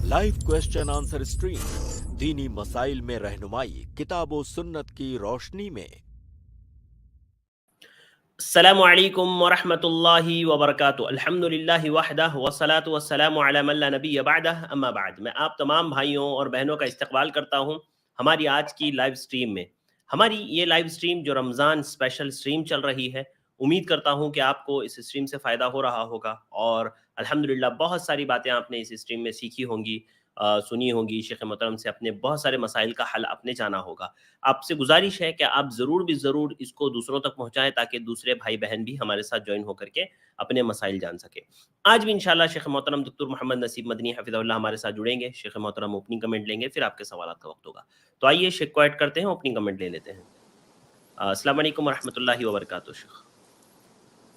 Live question answer stream दीनी मसाइल में रहनुमाई किताब व सुन्नत की रोशनी में। अस्सलामु अलैकुम वरहमतुल्लाहि वबरकातुहू। अल्हम्दुलिल्लाहि वहदह वस्सलातु वस्सलामु अला मन ला नबिय्य बअदह, अम्मा बाद। मैं आप तमाम भाइयों और बहनों का इस्तकबाल करता हूं हमारी आज की लाइव स्ट्रीम में। हमारी ये लाइव स्ट्रीम जो रमज़ान स्पेशल स्ट्रीम चल रही है, उम्मीद करता हूं कि आपको इस स्ट्रीम से फ़ायदा हो रहा होगा और अल्हम्दुलिल्लाह बहुत सारी बातें आपने इस स्ट्रीम में सीखी होंगी, सुनी होंगी। शेख मोहतरम से अपने बहुत सारे मसाइल का हल आपने जाना होगा। आपसे गुजारिश है कि आप ज़रूर इसको दूसरों तक पहुँचाएँ ताकि दूसरे भाई बहन भी हमारे साथ ज्वाइन होकर के अपने मसाइल जान सकें। आज भी इंशाल्लाह शेख मोहतरम डॉक्टर मोहम्मद नसीब मदनी हफ़िज़हुल्लाह हमारे साथ जुड़ेंगे। शेख मोहतरम ओपनिंग कमेंट लेंगे, फिर आपके सवालात का वक्त होगा। तो आइए शेख को ऐड करते हैं, ओपनिंग कमेंट ले लेते हैं। अस्सलाम वालेकुम वरहमतुल्लाहि वबरकातुहू। शेख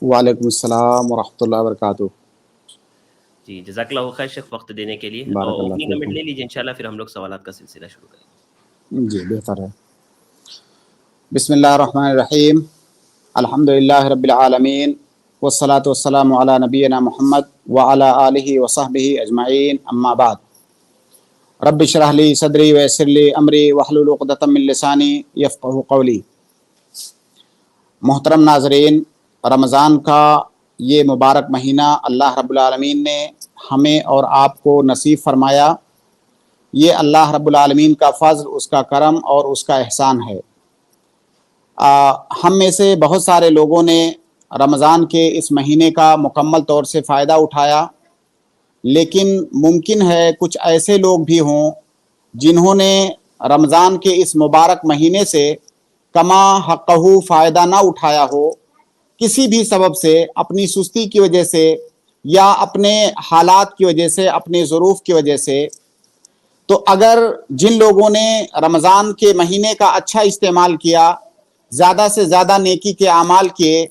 वालेकुम अस्सलाम वरहमतुल्लाहि वबरकातुहू। जी, जज़ाकल्लाहु खैर शेख वक्त देने के लिए। बारकल्लाह ओपनिंग कमेंट फीकुम। ले लीजिए इंशाल्लाह, फिर हम लोग सवालात का सिलसिला शुरू करेंगे। जी बेहतर है। बिस्मिल्लाहिर्रहमानिर्रहीम, अल्हम्दुलिल्लाहि रब्बिल आलमीन, वस्सलातु वस्सलामु अला नबिय्यिना मुहम्मद व अला आलिहि व सहबिहि अजमाइन, अम्मा बाद। रब्बि इश्रह ली सदरी व यस्सिर ली अमरी वहलुल उक़दतम मिन लिसानी यफ़क़हू क़ौली। मोहतरम नाज़रीन, रमज़ान का ये मुबारक महीना अल्लाह रब्बुल आलमीन ने हमें और आपको नसीब फरमाया। ये अल्लाह रब्बुल आलमीन का फ़ज़ल, उसका करम और उसका एहसान है। हम में से बहुत सारे लोगों ने रमज़ान के इस महीने का मुकम्मल तौर से फ़ायदा उठाया, लेकिन मुमकिन है कुछ ऐसे लोग भी हों जिन्होंने रमज़ान के इस मुबारक महीने से कमा हक़हू फ़ायदा ना उठाया हो, किसी भी सबब से, अपनी सुस्ती की वजह से या अपने हालात की वजह से, अपने ज़रूफ़ की वजह से। तो अगर जिन लोगों ने रमज़ान के महीने का अच्छा इस्तेमाल किया, ज़्यादा से ज़्यादा नेकी के आमाल किए,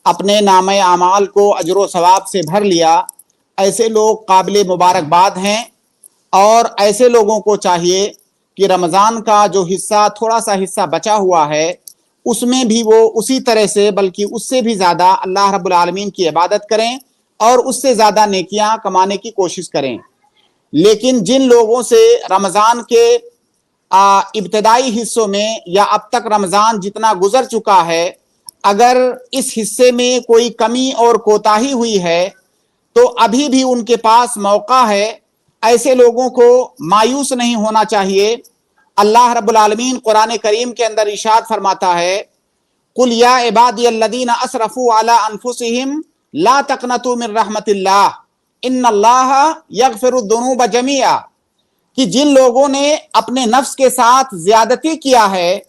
अपने नामे आमाल को अजर व सवाब से भर लिया, ऐसे लोग काबिल मुबारकबाद हैं। और ऐसे लोगों को चाहिए कि रमज़ान का जो हिस्सा, थोड़ा सा हिस्सा बचा हुआ है, उसमें भी वो उसी तरह से, बल्कि उससे भी ज़्यादा अल्लाह रब्बुल आलमीन की इबादत करें और उससे ज़्यादा नेकियां कमाने की कोशिश करें। लेकिन जिन लोगों से रमज़ान के इब्तदाई हिस्सों में या अब तक रमज़ान जितना गुजर चुका है, अगर इस हिस्से में कोई कमी और कोताही हुई है तो अभी भी उनके पास मौका है। ऐसे लोगों को मायूस नहीं होना चाहिए। अल्लाह रब्बुल आलमीन कुरान करीम के अंदर इरशाद फरमाता है, कुल या इबादियल्लज़ीना असरफू अला अनफुसिहिम ला तक़नतू मिन रहमतिल्लाह इन्नल्लाह यग़फ़िरुद्दुनूब जमीआ, कि जिन लोगों ने अपने नफ्स के साथ ज्यादती किया है,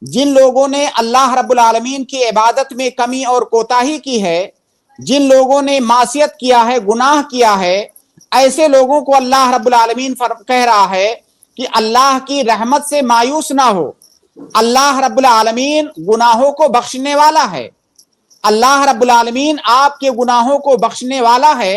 जिन लोगों ने अल्लाह रब्बुल आलमीन की इबादत में कमी और कोताही की है, जिन लोगों ने मासियत किया है, गुनाह किया है, ऐसे लोगों को अल्लाह रब्बुल आलमीन कह रहा है कि अल्लाह की रहमत से मायूस ना हो। अल्लाह रब्बुल आलमीन गुनाहों को बख्शने वाला है। अल्लाह रब्बुल आलमीन आपके गुनाहों को बख्शने वाला है।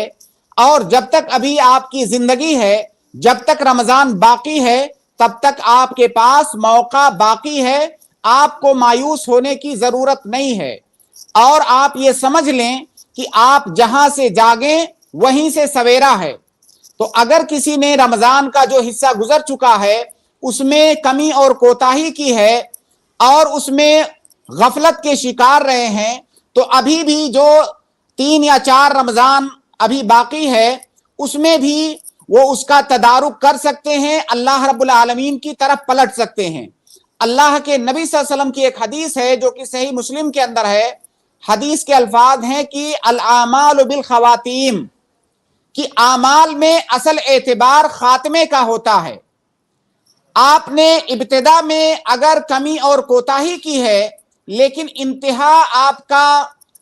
और जब तक अभी आपकी जिंदगी है, जब तक रमजान बाकी है, तब तक आपके पास मौका बाकी है। आपको मायूस होने की जरूरत नहीं है। और आप ये समझ लें कि आप जहां से जागें वहीं से सवेरा है। तो अगर किसी ने रमजान का जो हिस्सा गुजर चुका है उसमें कमी और कोताही की है और उसमें गफलत के शिकार रहे हैं, तो अभी भी जो 3 या 4 रमजान अभी बाकी है उसमें भी वो उसका तदारुक कर सकते हैं, अल्लाह रब्बुल आलमीन की तरफ पलट सकते हैं। अल्लाह के नबी सल्लल्लाहु अलैहि वसल्लम की एक हदीस है जो कि सही मुस्लिम के अंदर है। हदीस के अल्फाज हैं कि अल आमाल बिल खवातीम, कि आमाल में असल एतबार खात्मे का होता है। आपने इब्तिदा में अगर कमी और कोताही की है, लेकिन इंतहा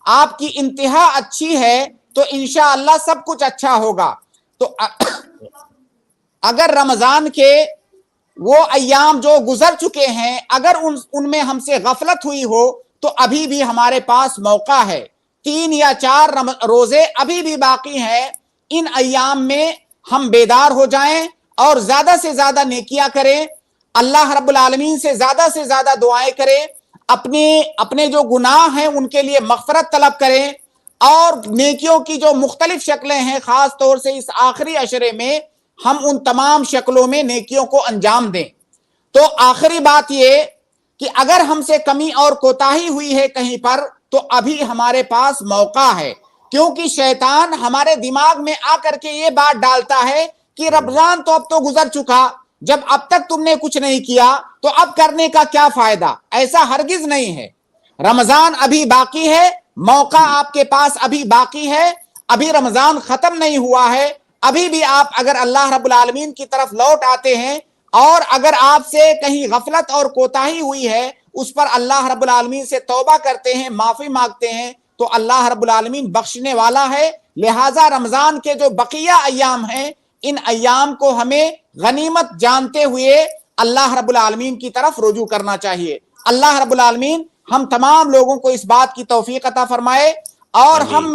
आपकी इंतहा अच्छी है, तो इंशाअल्लाह सब कुछ अच्छा होगा। तो अगर रमजान के वो अय्याम जो गुजर चुके हैं, अगर उनमें हमसे गफलत हुई हो, तो अभी भी हमारे पास मौका है। 3 या 4 रोजे अभी भी बाकी हैं। इन अय्याम में हम बेदार हो जाएं और ज्यादा से ज्यादा नेकियां करें, अल्लाह रब्बुल आलमीन से ज्यादा दुआएं करें, अपने जो गुनाह हैं उनके लिए मग़फ़िरत तलब करें और नेकियों की जो मुख्तलिफ शक्लें हैं, खास तौर से इस आखिरी अशरे में हम उन तमाम शक्लों में नेकियों को अंजाम दें। तो आखिरी बात ये कि अगर हमसे कमी और कोताही हुई है कहीं पर, तो अभी हमारे पास मौका है, क्योंकि शैतान हमारे दिमाग में आकर के ये बात डालता है कि रमजान तो अब तो गुजर चुका, जब अब तक तुमने कुछ नहीं किया तो अब करने का क्या फायदा। ऐसा हरगिज नहीं है, रमजान अभी बाकी है, मौका आपके पास अभी बाकी है, अभी रमजान खत्म नहीं हुआ है। अभी भी आप अगर अल्लाह रब्बुल आलमीन की तरफ लौट आते हैं और अगर आपसे कहीं गफलत और कोताही हुई है, उस पर अल्लाह रब्बुल आलमीन से तौबा करते हैं, माफी मांगते हैं, तो अल्लाह रब्बुल आलमीन बख्शने वाला है। लिहाजा रमजान के जो बकिया अय्याम हैं, इन अय्याम को हमें गनीमत जानते हुए अल्लाह रब्बुल आलमीन की तरफ रुजू करना चाहिए। अल्लाह रब्बुल आलमीन हम तमाम लोगों को इस बात की तौफीक अता फरमाए, और हम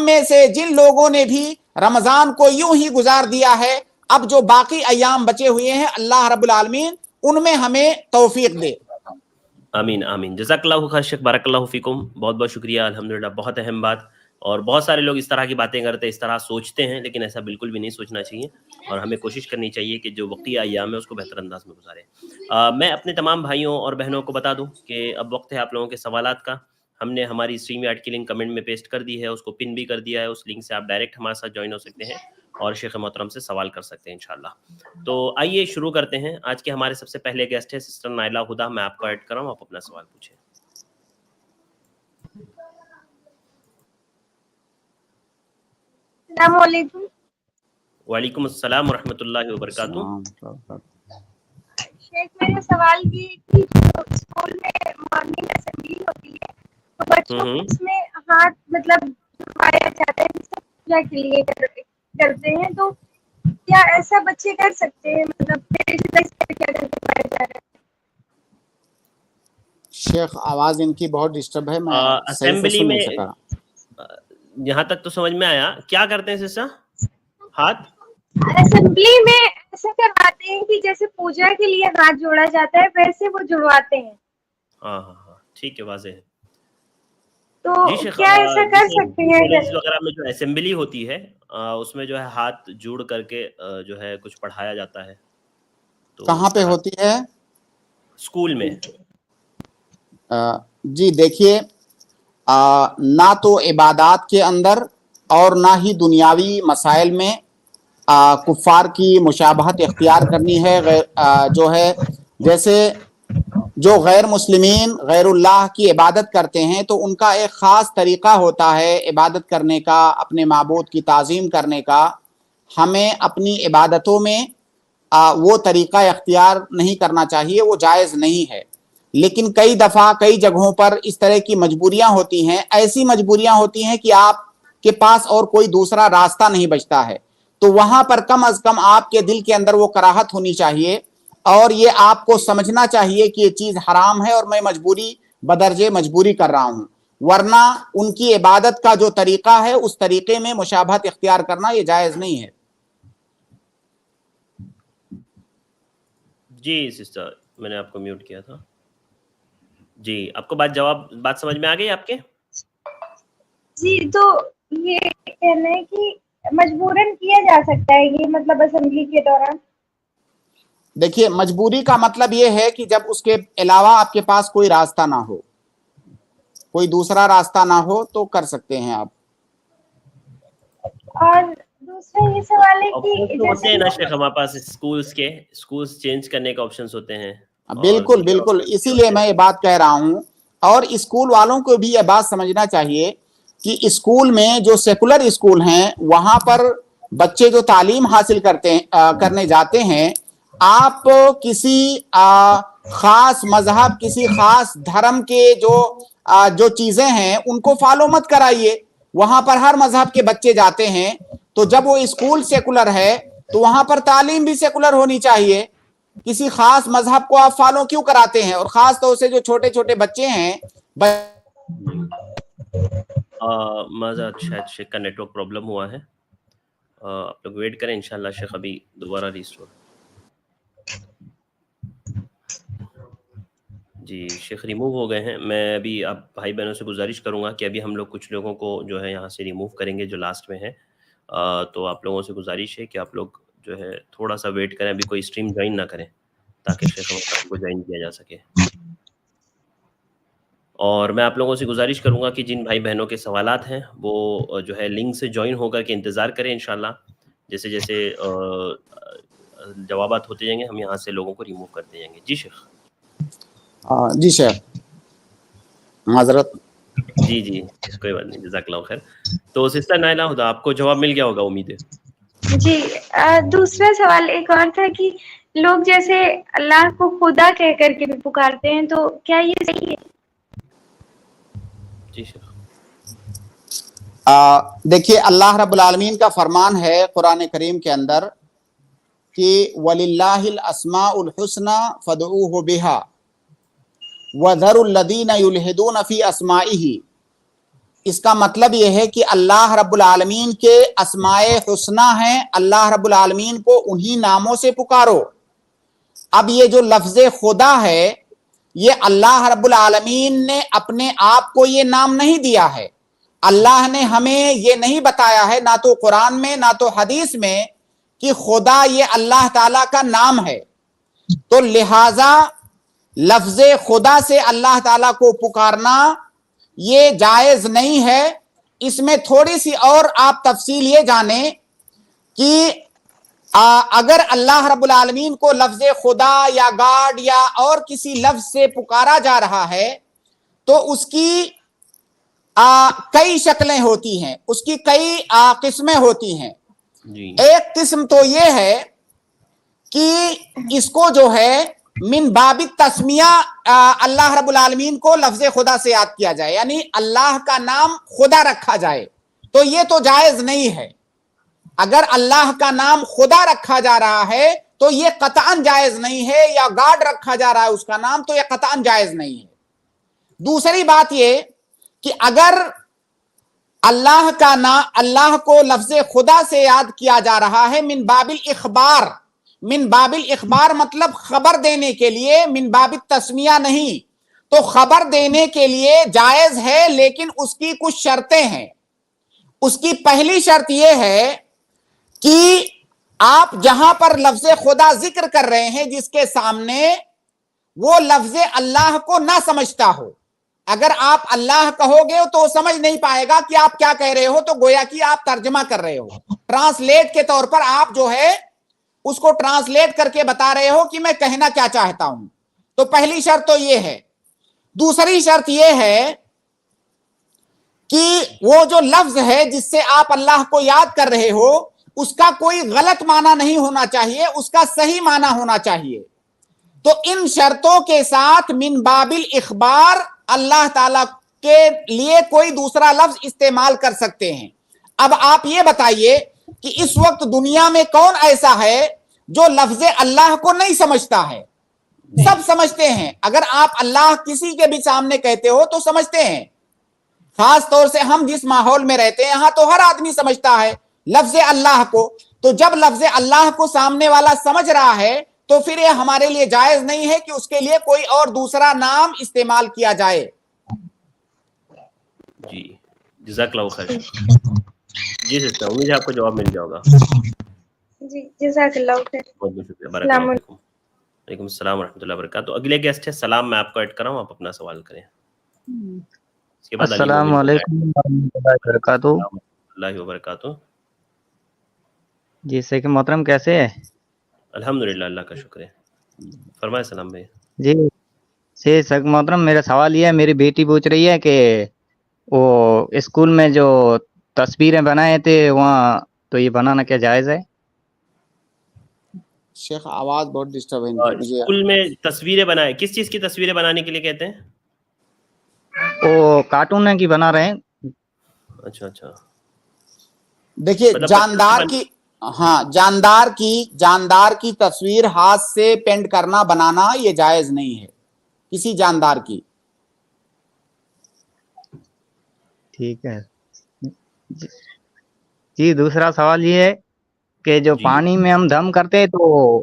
में से जिन लोगों ने भी रमजान को यूं ही गुजार दिया है, अब जो बाकी अय्याम बचे हुए हैं, अल्लाह रब्बुल आलमीन उनमें हमें तौफीक दे। आमीन आमीन। जज़ाकल्लाहु खैर शेख, बारकल्लाहु फीकुम, बहुत बहुत शुक्रिया, अल्हम्दुलिल्लाह, बहुत अहम बात। और बहुत सारे लोग इस तरह की बातें करते हैं, इस तरह सोचते हैं, लेकिन ऐसा बिल्कुल भी नहीं सोचना चाहिए, और हमें कोशिश करनी चाहिए कि जो वक्ती अय्याम है उसको बेहतर अंदाज में गुजारें। मैं अपने तमाम भाइयों और बहनों को बता दूं कि अब वक्त है आप लोगों के सवालात का। हमने हमारी स्ट्रीम यार्ड की लिंक कमेंट में पेस्ट कर दी है, उसको पिन भी कर दिया है, उस लिंक से आप डायरेक्ट हमारे साथ ज्वाइन हो सकते हैं और शेख मोहतरम से सवाल कर सकते हैं इंशाल्लाह। तो आइए शुरू करते हैं। आज के हमारे सबसे पहले गेस्ट है सिस्टर नाइला हुदा। मैं आपको ऐड कर रहा हूँ, आप अपना सवाल पूछें। वालेकुम अस्सलाम वरहमतुल्लाहि वबरकातुहू। शेख, मेरा सवाल ये कि जो स्कूल में मॉर्निंग असेंबली होती है, तो बच्चों को उसमें हाथ मतलब जुड़वाया जाता है, पूजा के लिए करते हैं, तो क्या ऐसा बच्चे कर सकते हैं? मतलब क्या करवाया जा रहा है? शेख आवाज इनकी बहुत डिस्टर्ब है, मैं असेंबली में यहाँ तक तो समझ में आया। क्या करते हैं सिस्टर? हाथ असेंबली में ऐसा करवाते हैं कि जैसे पूजा के लिए हाथ जोड़ा जाता है, वैसे वो जुड़वाते हैं। हाँ, ठीक है, वाज़ेह है। तो क्या ऐसा कर सकते हैं? कॉलेज वगैरह में जो असेंबली होती है, उसमें जो है हाथ जोड़ करके जो है कुछ पढ़ाया जाता है। तो कहाँ पे होती है? स्कूल में। जी देखिए, ना तो इबादात के अंदर और ना ही दुनियावी मसाइल में कुफ्फार की मुशाबहत इख्तियार करनी है। जो है जैसे जो गैर मुस्लिमीन गैरुल्लाह की इबादत करते हैं, तो उनका एक ख़ास तरीक़ा होता है इबादत करने का, अपने माबूद की ताज़ीम करने का। हमें अपनी इबादतों में वो तरीक़ा इख्तियार नहीं करना चाहिए, वो जायज़ नहीं है। लेकिन कई दफ़ा कई जगहों पर इस तरह की मजबूरियां होती हैं, ऐसी मजबूरियां होती हैं कि आपके पास और कोई दूसरा रास्ता नहीं बचता है, तो वहां पर कम अज कम आपके दिल के अंदर वो कराहत होनी चाहिए, और ये आपको समझना चाहिए कि ये चीज़ हराम है और मैं मजबूरी बदरजे मजबूरी कर रहा हूँ। वरना उनकी इबादत का जो तरीक़ा है, उस तरीक़े में मुशाबहत इख्तियार करना ये जायज़ नहीं है। जी सिस्टर, मैंने आपको म्यूट किया था। जी, आपको बात समझ में आ गई आपके? जी, तो ये कहना है कि मजबूरन किया जा सकता है ये, मतलब असेंबली के दौरान। देखिए, मजबूरी का मतलब ये है कि जब उसके अलावा आपके पास कोई रास्ता ना हो, कोई दूसरा रास्ता ना हो, तो कर सकते हैं आप। और दूसरा ये सवाल है कि होते हैं ना शेख, हमारे पास स्कूल्स चेंज करने के ऑप्शंस होते हैं। बिल्कुल बिल्कुल, इसीलिए मैं ये बात कह रहा हूँ। और स्कूल वालों को भी ये बात समझना चाहिए कि स्कूल में जो सेकुलर स्कूल हैं, वहाँ पर बच्चे जो तालीम हासिल करने जाते हैं, आप किसी खास मजहब, किसी खास धर्म के जो चीजें हैं उनको फॉलो मत कराइए। वहां पर हर मजहब के बच्चे जाते हैं, तो जब वो स्कूल सेकुलर है तो वहां पर तालीम भी सेकुलर होनी चाहिए। किसी खास मजहब को आप फॉलो क्यों कराते हैं? और खास तौर से जो छोटे छोटे बच्चे हैं माज़ा शायद शेख का नेटवर्क प्रॉब्लम हुआ है, आप लोग वेट करें, इंशाल्लाह शेख अभी दोबारा रिस्टोर। जी, शेख रिमूव हो गए हैं। मैं अभी आप भाई बहनों से गुजारिश करूंगा कि अभी हम लोग कुछ लोगों को जो है यहाँ से रिमूव करेंगे जो लास्ट में है, تو آپ لوگوں سے گزارش ہے کہ آپ لوگ جو ہے تھوڑا سا ویٹ کریں، ابھی کوئی اسٹریم جوائن نہ کریں تاکہ شیخ احمد صاحب کو جوائن کیا جا سکے. اور میں آپ لوگوں سے گزارش کروں گا کہ جن بھائی بہنوں کے سوالات ہیں وہ جو ہے لنک سے جوائن ہو کر کے انتظار کریں. انشاءاللہ جیسے جیسے جوابات ہوتے جائیں گے ہم یہاں سے لوگوں کو ریموو کرتے جائیں گے. جی شیخ. جی شیخ معذرت. جی جی کوئی بات نہیں، جزاک اللہ خیر. تو سسٹر نائلہ ہدیٰ آپ کو جواب مل گیا ہوگا امید ہے. جی دوسرا سوال ایک اور تھا کہ لوگ جیسے اللہ کو خدا کہہ کر کے بھی پکارتے ہیں تو کیا یہ صحیح ہے؟ جی شیخ. دیکھیے اللہ رب العالمین کا فرمان ہے قرآن کریم کے اندر کہ وَلِلَّهِ الْأَسْمَاءُ الْحُسْنَى فَادْعُوهُ بِهَا وَذَرُوا الَّذِينَ يُلْحِدُونَ فِي أَسْمَائِهِ. اس کا مطلب یہ ہے کہ اللہ رب العالمین کے اسماء حسنہ ہیں، اللہ رب العالمین کو انہی ناموں سے پکارو. اب یہ جو لفظ خدا ہے یہ اللہ رب العالمین نے اپنے آپ کو یہ نام نہیں دیا ہے. اللہ نے ہمیں یہ نہیں بتایا ہے نہ تو قرآن میں نہ تو حدیث میں کہ خدا یہ اللہ تعالیٰ کا نام ہے. تو لہٰذا لفظ خدا سے اللہ تعالیٰ کو پکارنا یہ جائز نہیں ہے. اس میں تھوڑی سی اور آپ تفصیل یہ جانیں کہ اگر اللہ رب العالمین کو لفظ خدا یا گاڈ یا اور کسی لفظ سے پکارا جا رہا ہے تو اس کی کئی شکلیں ہوتی ہیں، اس کی کئی قسمیں ہوتی ہیں. ایک قسم تو یہ ہے کہ اس کو جو ہے من باب تسمیہ اللہ رب العالمین کو لفظ خدا سے یاد کیا جائے، یعنی اللہ کا نام خدا رکھا جائے، تو یہ تو جائز نہیں ہے. اگر اللہ کا نام خدا رکھا جا رہا ہے تو یہ قطعاً جائز نہیں ہے، یا گاڈ رکھا جا رہا ہے اس کا نام تو یہ قطعاً جائز نہیں ہے. دوسری بات یہ کہ اگر اللہ کا نام اللہ کو لفظ خدا سے یاد کیا جا رہا ہے من باب الاخبار، من باب الاخبار مطلب خبر دینے کے لیے، من باب التسمیہ نہیں، تو خبر دینے کے لیے جائز ہے، لیکن اس کی کچھ شرطیں ہیں. اس کی پہلی شرط یہ ہے کہ آپ جہاں پر لفظ خدا ذکر کر رہے ہیں جس کے سامنے وہ لفظ اللہ کو نہ سمجھتا ہو. اگر آپ اللہ کہو گے تو وہ سمجھ نہیں پائے گا کہ آپ کیا کہہ رہے ہو، تو گویا کہ آپ ترجمہ کر رہے ہو، ٹرانسلیٹ کے طور پر آپ جو ہے اس کو ٹرانسلیٹ کر کے بتا رہے ہو کہ میں کہنا کیا چاہتا ہوں. تو پہلی شرط تو یہ ہے. دوسری شرط یہ ہے کہ وہ جو لفظ ہے جس سے آپ اللہ کو یاد کر رہے ہو اس کا کوئی غلط معنی نہیں ہونا چاہیے، اس کا صحیح معنی ہونا چاہیے. تو ان شرطوں کے ساتھ من باب الاخبار اللہ تعالیٰ کے لیے کوئی دوسرا لفظ استعمال کر سکتے ہیں. اب آپ یہ بتائیے کہ اس وقت دنیا میں کون ایسا ہے جو لفظ اللہ کو نہیں سمجھتا ہے؟ سب سمجھتے ہیں. اگر آپ اللہ کسی کے بھی سامنے کہتے ہو تو سمجھتے ہیں. خاص طور سے ہم جس ماحول میں رہتے ہیں یہاں تو ہر آدمی سمجھتا ہے لفظ اللہ کو. تو جب لفظ اللہ کو سامنے والا سمجھ رہا ہے تو پھر یہ ہمارے لیے جائز نہیں ہے کہ اس کے لیے کوئی اور دوسرا نام استعمال کیا جائے. جی جزاک اللہ خیر. جی سسٹر امید ہے آپ کو جواب مل گیا ہوگا. جی جزاک اللہ خیر. بہت بہت شکریہ. بارک اللہ فیکم. وعلیکم السلام ورحمۃ اللہ وبرکاتہ. اگلے گیسٹ ہے سلام، میں آپ کو ایڈ کر رہا ہوں، آپ اپنا سوال کریں. السلام علیکم ورحمۃ اللہ وبرکاتہ. اللہ وبرکاتہ. جی شیخ محترم کیسے ہے؟ الحمدللہ اللہ کا شکر ہے. فرمائے سلام بھائی. جی شیخ محترم میرا سوال یہ ہے، میری بیٹی پوچھ رہی ہے کہ وہ اسکول میں جو تصویریں بنائے تھے وہاں تو یہ بنانا کیا جائز ہے؟ شیخ آواز بہت ڈسٹرب ہے. اسکول میں تصویریں بنائے، کس چیز کی تصویریں بنانے کے لیے کہتے ہیں؟ وہ کارٹون کی بنا رہے ہیں. اچھا اچھا. دیکھیے جاندار کی تصویر ہاتھ سے پینٹ کرنا بنانا یہ جائز نہیں ہے کسی جاندار کی. ٹھیک ہے جی. دوسرا سوال یہ ہے کہ جو پانی میں ہم دم کرتے ہیں تو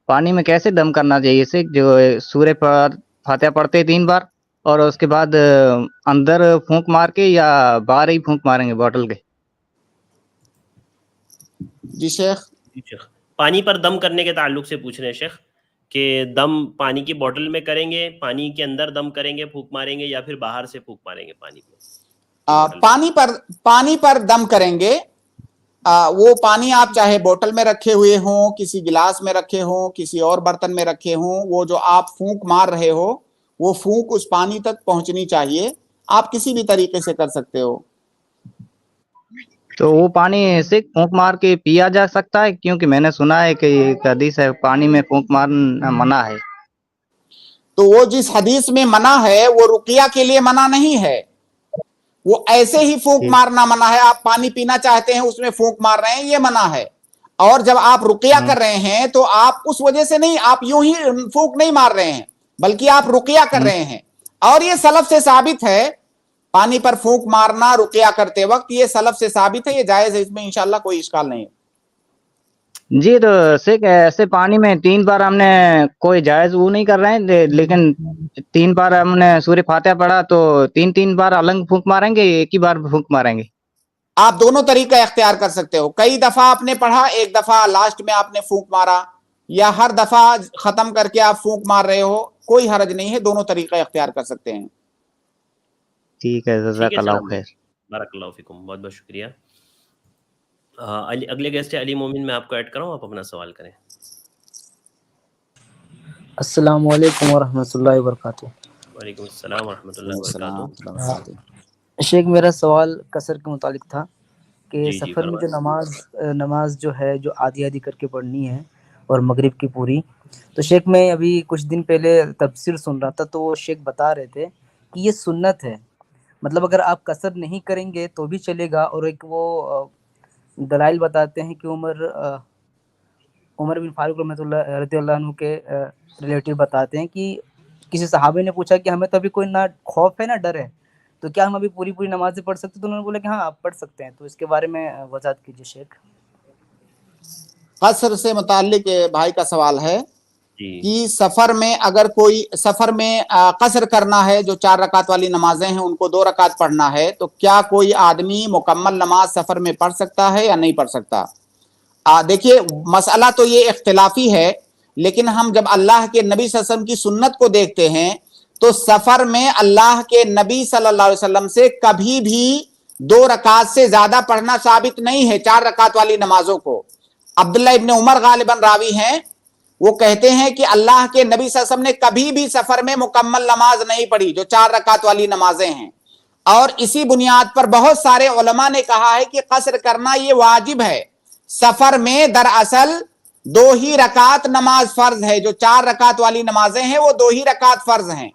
پانی میں کیسے دم کرنا چاہیے؟ سے جو سورہ فاتحہ پڑھتے 3 بار اور اس کے بعد اندر پھونک مار کے یا باہر ہی پھونک ماریں گے بوٹل کے؟ جی شیخ. شیخ پانی پر دم کرنے کے تعلق سے پوچھ رہے ہیں شیخ کہ دم پانی کی بوٹل میں کریں گے, پانی کے اندر دم کریں گے, پھونک ماریں گے, یا پھر باہر سے پھونک ماریں گے پانی میں؟ پانی پر دم کریں گے. وہ پانی آپ چاہے بوٹل میں رکھے ہوئے ہوں, کسی گلاس میں رکھے ہوں, کسی اور برتن میں رکھے ہوں, وہ جو آپ پھونک مار رہے ہو وہ پھونک اس پانی تک پہنچنی چاہیے. آپ کسی بھی طریقے سے کر سکتے ہو. تو وہ پانی سے پھونک مار کے پیا جا سکتا ہے؟ کیونکہ میں نے سنا ہے کہ ایک حدیث ہے پانی میں پھونک مارنا منع ہے. تو وہ جس حدیث میں منع ہے وہ رقیہ کے لیے منع نہیں ہے, وہ ایسے ہی پھونک مارنا منع ہے. آپ پانی پینا چاہتے ہیں اس میں پھونک مار رہے ہیں, یہ منع ہے. اور جب آپ رقیہ کر رہے ہیں تو آپ اس وجہ سے نہیں, آپ یوں ہی پھونک نہیں مار رہے ہیں بلکہ آپ رقیہ کر رہے ہیں. اور یہ سلف سے ثابت ہے, پانی پر پھونک مارنا رقیہ کرتے وقت یہ سلف سے ثابت ہے, یہ جائز ہے, اس میں انشاءاللہ کوئی اشکال نہیں ہے. جی تو ایسے پانی میں 3 بار ہم نے کوئی جائز وہ نہیں کر رہے ہیں, لیکن 3 بار ہم نے سورہ فاتحہ پڑھا تو 3 بار الگ پھونک ماریں گے, ایک ہی بار پھونک ماریں گے؟ آپ دونوں طریقہ اختیار کر سکتے ہو. کئی دفعہ آپ نے پڑھا, ایک دفعہ لاسٹ میں آپ نے پھونک مارا, یا ہر دفعہ ختم کر کے آپ پھونک مار رہے ہو, کوئی حرج نہیں ہے, دونوں طریقہ اختیار کر سکتے ہیں. ٹھیک ہے, جزاک اللہ خیر. بارک اللہ فیکم, بہت بہت شکریہ. اگلے گیسٹ ہے علی مومن, میں آپ کو ایڈ کراؤں, آپ اپنا سوال کریں. السلام علیکم ورحمۃ اللہ وبرکاتہ. وعلیکم السلام ورحمۃ اللہ وبرکاتہ. شیخ میرا سوال قصر کے متعلق تھا کہ جی سفر میں جو نماز جو ہے جو آدھی آدھی کر کے پڑھنی ہے اور مغرب کی پوری, تو شیخ میں ابھی کچھ دن پہلے تفسیر سن رہا تھا تو وہ شیخ بتا رہے تھے کہ یہ سنت ہے, مطلب اگر آپ قصر نہیں کریں گے تو بھی چلے گا. اور ایک وہ دلائل بتاتے ہیں کہ عمر بن فاروق رضی اللہ عنہ کے ریلیٹیو بتاتے ہیں کہ کسی صحابی نے پوچھا کہ ہمیں تو ابھی کوئی نہ خوف ہے نہ ڈر ہے, تو کیا ہم ابھی پوری نمازیں پڑھ سکتے ہیں؟ تو انہوں نے بولا کہ ہاں آپ پڑھ سکتے ہیں. تو اس کے بارے میں وضاحت کیجیے شیخ. قصر سے متعلق بھائی کا سوال ہے کہ سفر میں اگر کوئی سفر میں قصر کرنا ہے, جو 4 رکعت والی نمازیں ہیں ان کو 2 رکعت پڑھنا ہے, تو کیا کوئی آدمی مکمل نماز سفر میں پڑھ سکتا ہے یا نہیں پڑھ سکتا؟ دیکھیے مسئلہ تو یہ اختلافی ہے, لیکن ہم جب اللہ کے نبی صلی اللہ علیہ وسلم کی سنت کو دیکھتے ہیں تو سفر میں اللہ کے نبی صلی اللہ علیہ وسلم سے کبھی بھی 2 رکعت سے زیادہ پڑھنا ثابت نہیں ہے 4 رکعت والی نمازوں کو. عبداللہ ابن عمر غالباً راوی ہیں, وہ کہتے ہیں کہ اللہ کے نبی صلی اللہ علیہ وسلم نے کبھی بھی سفر میں مکمل نماز نہیں پڑھی جو 4 رکعت والی نمازیں ہیں. اور اسی بنیاد پر بہت سارے علماء نے کہا ہے کہ قصر کرنا یہ واجب ہے. سفر میں دراصل 2 ہی رکعت نماز فرض ہے, جو 4 رکعت والی نمازیں ہیں وہ 2 ہی رکعت فرض ہیں.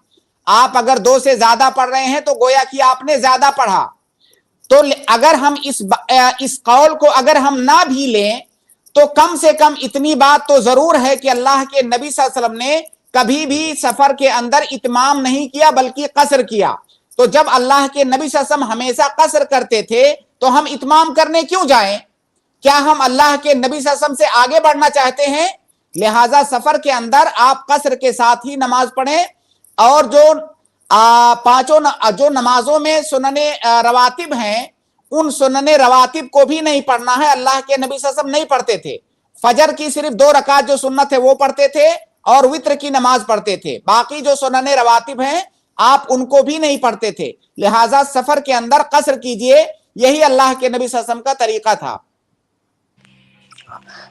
آپ اگر 2 سے زیادہ پڑھ رہے ہیں تو گویا کہ آپ نے زیادہ پڑھا. تو اگر ہم اس قول کو اگر ہم نہ بھی لیں تو کم سے کم اتنی بات تو ضرور ہے کہ اللہ کے نبی صلی اللہ علیہ وسلم نے کبھی بھی سفر کے اندر اتمام نہیں کیا بلکہ قصر کیا. تو جب اللہ کے نبی صلی اللہ علیہ وسلم ہمیشہ قصر کرتے تھے تو ہم اتمام کرنے کیوں جائیں؟ کیا ہم اللہ کے نبی صلی اللہ علیہ وسلم سے آگے بڑھنا چاہتے ہیں؟ لہٰذا سفر کے اندر آپ قصر کے ساتھ ہی نماز پڑھیں. اور جو نمازوں میں سنن رواتب ہیں ان سنن رواتب کو بھی نہیں پڑھنا ہے. اللہ کے نبی صلی اللہ علیہ وسلم نہیں پڑھتے تھے. فجر کی صرف 2 رکعت جو سنت ہے وہ پڑھتے تھے اور وتر کی نماز پڑھتے تھے. باقی جو سنن رواتب ہیں آپ ان کو بھی نہیں پڑھتے تھے. لہٰذا سفر کے اندر قصر کیجئے, یہی اللہ کے نبی صلی اللہ علیہ وسلم کا طریقہ تھا.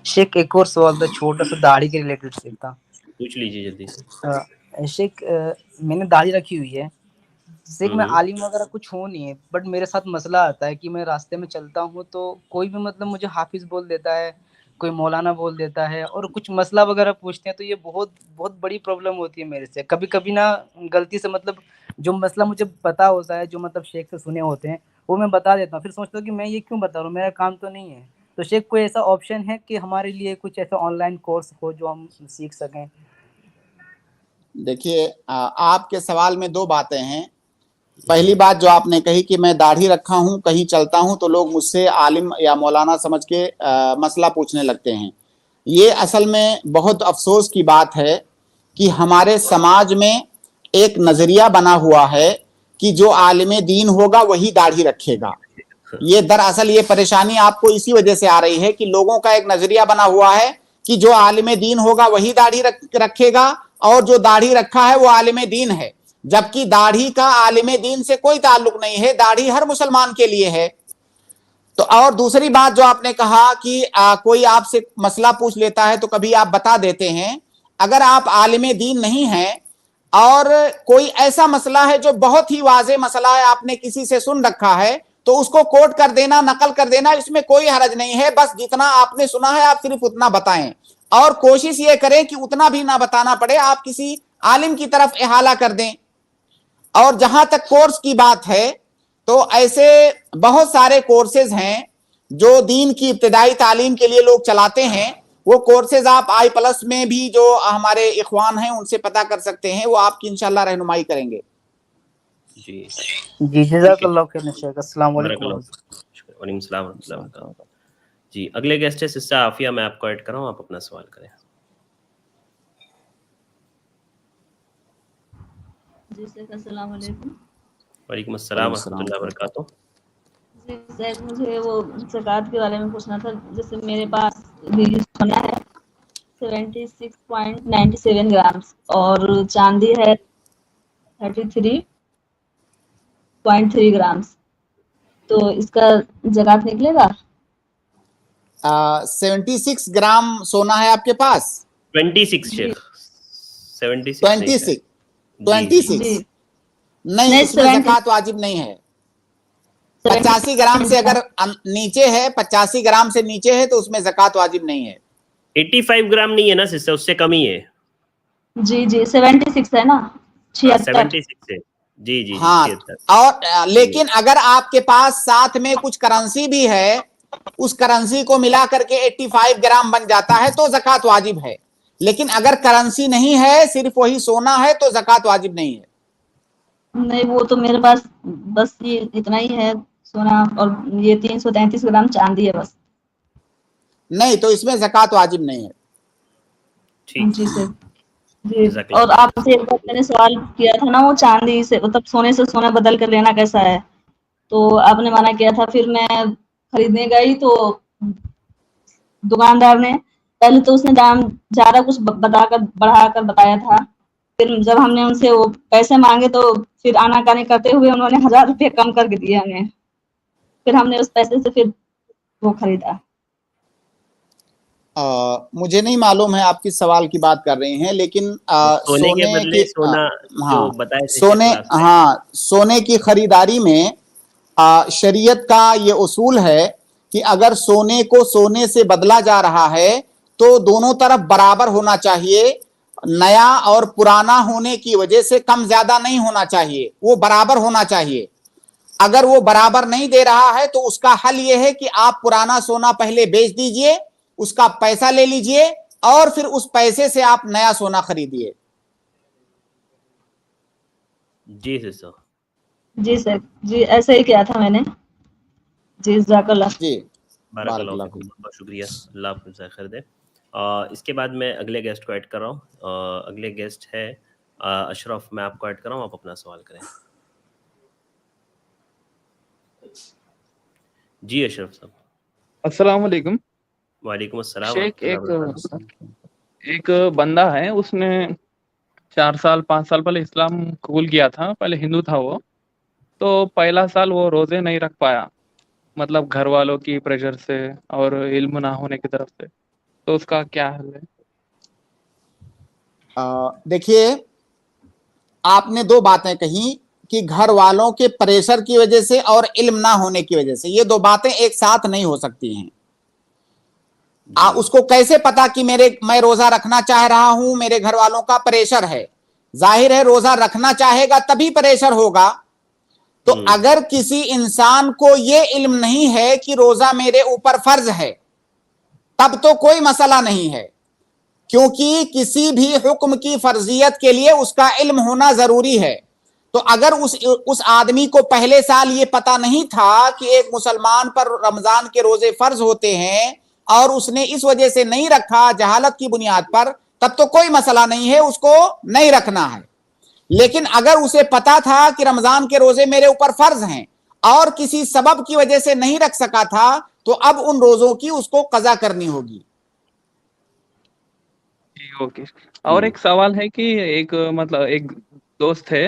شیخ ایک اور سوال تھا چھوٹا سا, داڑھی کے ریلیٹڈ سے تھا. پوچھ لیجیے جلدی سے. شیخ میں نے داڑھی رکھی ہوئی ہے شیخ, میں عالم وغیرہ کچھ ہوں نہیں ہے, بٹ میرے ساتھ مسئلہ آتا ہے کہ میں راستے میں چلتا ہوں تو کوئی بھی مطلب مجھے حافظ بول دیتا ہے, کوئی مولانا بول دیتا ہے, اور کچھ مسئلہ وغیرہ پوچھتے ہیں تو یہ بہت بڑی پرابلم ہوتی ہے میرے سے. کبھی کبھی نا غلطی سے مطلب جو مسئلہ مجھے پتا ہوتا ہے, جو مطلب شیخ سے سنے ہوتے ہیں وہ میں بتا دیتا ہوں, پھر سوچتا ہوں کہ میں یہ کیوں بتا رہا ہوں, میرا کام تو نہیں ہے. تو شیخ کوئی ایسا آپشن ہے کہ ہمارے لیے کچھ ایسا آن لائن کورس ہو جو ہم سیکھ سکیں؟ دیکھیے آپ کے سوال میں 2 باتیں ہیں. پہلی بات جو آپ نے کہی کہ میں داڑھی رکھا ہوں, کہیں چلتا ہوں تو لوگ مجھ سے عالم یا مولانا سمجھ کے مسئلہ پوچھنے لگتے ہیں. یہ اصل میں بہت افسوس کی بات ہے کہ ہمارے سماج میں ایک نظریہ بنا ہوا ہے کہ جو عالم دین ہوگا وہی داڑھی رکھے گا. ये दरअसल ये परेशानी आपको इसी वजह से आ रही है कि लोगों का एक नजरिया बना हुआ है कि जो आलिम दीन होगा वही दाढ़ी रखेगा और जो दाढ़ी रखा है वो आलिम दीन है, जबकि दाढ़ी का आलिम दीन से कोई ताल्लुक नहीं है, दाढ़ी हर मुसलमान के लिए है। तो और दूसरी बात जो आपने कहा कि कोई आपसे मसला पूछ लेता है तो कभी आप बता देते हैं, अगर आप आलिम दीन नहीं हैं और कोई ऐसा मसला है जो बहुत ही वाज़ेह मसला है, आपने किसी से सुन रखा है, तो उसको कोट कर देना, नकल कर देना, इसमें कोई हरज नहीं है। बस जितना आपने सुना है आप सिर्फ उतना बताएं और कोशिश ये करें कि उतना भी ना बताना पड़े, आप किसी आलिम की तरफ इहाला कर दें। और जहां तक कोर्स की बात है तो ऐसे बहुत सारे कोर्सेज हैं जो दीन की इब्तिदाई तालीम के लिए लोग चलाते हैं। वो कोर्सेज आप i+ में भी जो हमारे इख्वान हैं उनसे पता कर सकते हैं, वो आपकी इंशाल्लाह रहनुमाई करेंगे। जी जी जज़ाकल्लाह खैर शेख। अस्सलाम वालेकुम। वालेकुम सलाम व रहमतुल्लाहि व बरकातहू। जी अगले गेस्ट है सिस्टर आफिया, मैं आपको ऐड कर रहा हूँ, आप अपना सवाल करें। जी सर अस्सलाम वालेकुम। वालेकुम अस्सलाम व रहमतुल्लाहि व बरकातहू। जी सर मुझे वो ज़कात के बारे में पूछना था। जैसे मेरे पास भी सोना है 76.97 ग्राम्स और चांदी है 33.3 ग्राम्स, तो इसका ज़कात निकलेगा? 76 ग्राम सोना है आपके पास? 26 शेख, 76 26 नहीं, इसमें ज़कात वाजिब नहीं है। 85 ग्राम से अगर नीचे है, 85 ग्राम से नीचे है तो उसमें ज़कात वाजिब नहीं है। 85 ग्राम नहीं है ना सिस्टर, उससे कम ही है। जी 76 है ना, 76 है जी जी हाँ। 76। और लेकिन अगर आपके पास साथ में कुछ करेंसी भी है, उस करेंसी को मिला करके 85 ग्राम बन जाता है तो ज़कात वाजिब है। लेकिन अगर करेंसी नहीं है, सिर्फ वही सोना है तो ज़कात वाजिब नहीं है। नहीं वो तो मेरे पास बस ये इतना ही है सोना और ये 333 ग्राम चांदी है बस। नहीं तो इसमें ज़कात वाजिब नहीं है। जी सर जी। और आपसे एक बार मैंने सवाल किया था ना, वो चांदी से मतलब सोने से सोना बदल कर लेना कैसा है, तो आपने मना किया था। फिर मैं खरीदने गई तो दुकानदार ने पहले तो उसने दाम ज्यादा कुछ बढ़ाकर बताया था। फिर जब हमने उनसे वो पैसे मांगे तो फिर आनाकानी करते हुए उन्होंने 1000 रुपये कम करके दिए हमें। फिर हमने उस पैसे से फिर वो खरीदा। मुझे नहीं मालूम है आप किस सवाल की बात कर रहे हैं, लेकिन सोने के बदले सोना हाँ, जो बताए थे सोने हाँ सोने की खरीदारी में शरीयत का ये उसूल है कि अगर सोने को सोने से बदला जा रहा है तो दोनों तरफ बराबर होना चाहिए। नया और पुराना होने की वजह से कम ज्यादा नहीं होना चाहिए, वो बराबर होना चाहिए। अगर वो बराबर नहीं दे रहा है तो उसका हल ये है कि आप पुराना सोना पहले बेच दीजिए, उसका पैसा ले लीजिए और फिर उस पैसे से आप नया सोना खरीदिए। जी सर। जी सर जी ऐसे ही किया था मैंने। जी जज़ाकल्लाह। जी बारकाल्लाह, बहुत शुक्रिया, अल्लाह आपको जज़ाक खैर दे। इसके बाद मैं अगले गेस्ट को ऐड कर रहा हूँ। अगले गेस्ट है अशरफ, मैं आपको ऐड कर रहा हूँ, आप अपना सवाल करें। जी अशरफ साहब। अस्सलाम वालेकुम। वालेकुम अस्सलाम। शेख एक बंदा है, उसने 4 साल 5 साल पहले इस्लाम कबूल किया था। पहले हिंदू था वो, तो पहला साल वो रोजे नहीं रख पाया, मतलब घर वालों की प्रेशर से और इल्म ना होने की तरफ से, तो उसका क्या हल है? देखिए आपने दो बातें कही कि घर वालों के प्रेशर की वजह से और इल्म ना होने की वजह से, ये दो बातें एक साथ नहीं हो सकती हैं। उसको कैसे पता कि मैं रोजा रखना चाह रहा हूं, मेरे घर वालों का प्रेशर है? जाहिर है रोजा रखना चाहेगा तभी प्रेशर होगा। तो अगर किसी इंसान को ये इल्म नहीं है कि रोजा मेरे ऊपर फर्ज है, तब तो कोई मसला नहीं है, क्योंकि किसी भी हुक्म की फर्जियत के लिए उसका इल्म होना जरूरी है। तो अगर उस आदमी को पहले साल ये पता नहीं था कि एक मुसलमान पर रमजान के रोजे फर्ज होते हैं और उसने इस वजह से नहीं रखा जहालत की बुनियाद पर, तब तो कोई मसला नहीं है, उसको नहीं रखना है। लेकिन अगर उसे पता था कि रमजान के रोजे मेरे ऊपर फर्ज हैं اور کسی سبب کی وجہ سے نہیں رکھ سکا تھا تو اب ان روزوں کی اس کو قضا کرنی ہوگی. اوکے. اور ایک سوال ہے کہ ایک مطلب ایک دوست ہے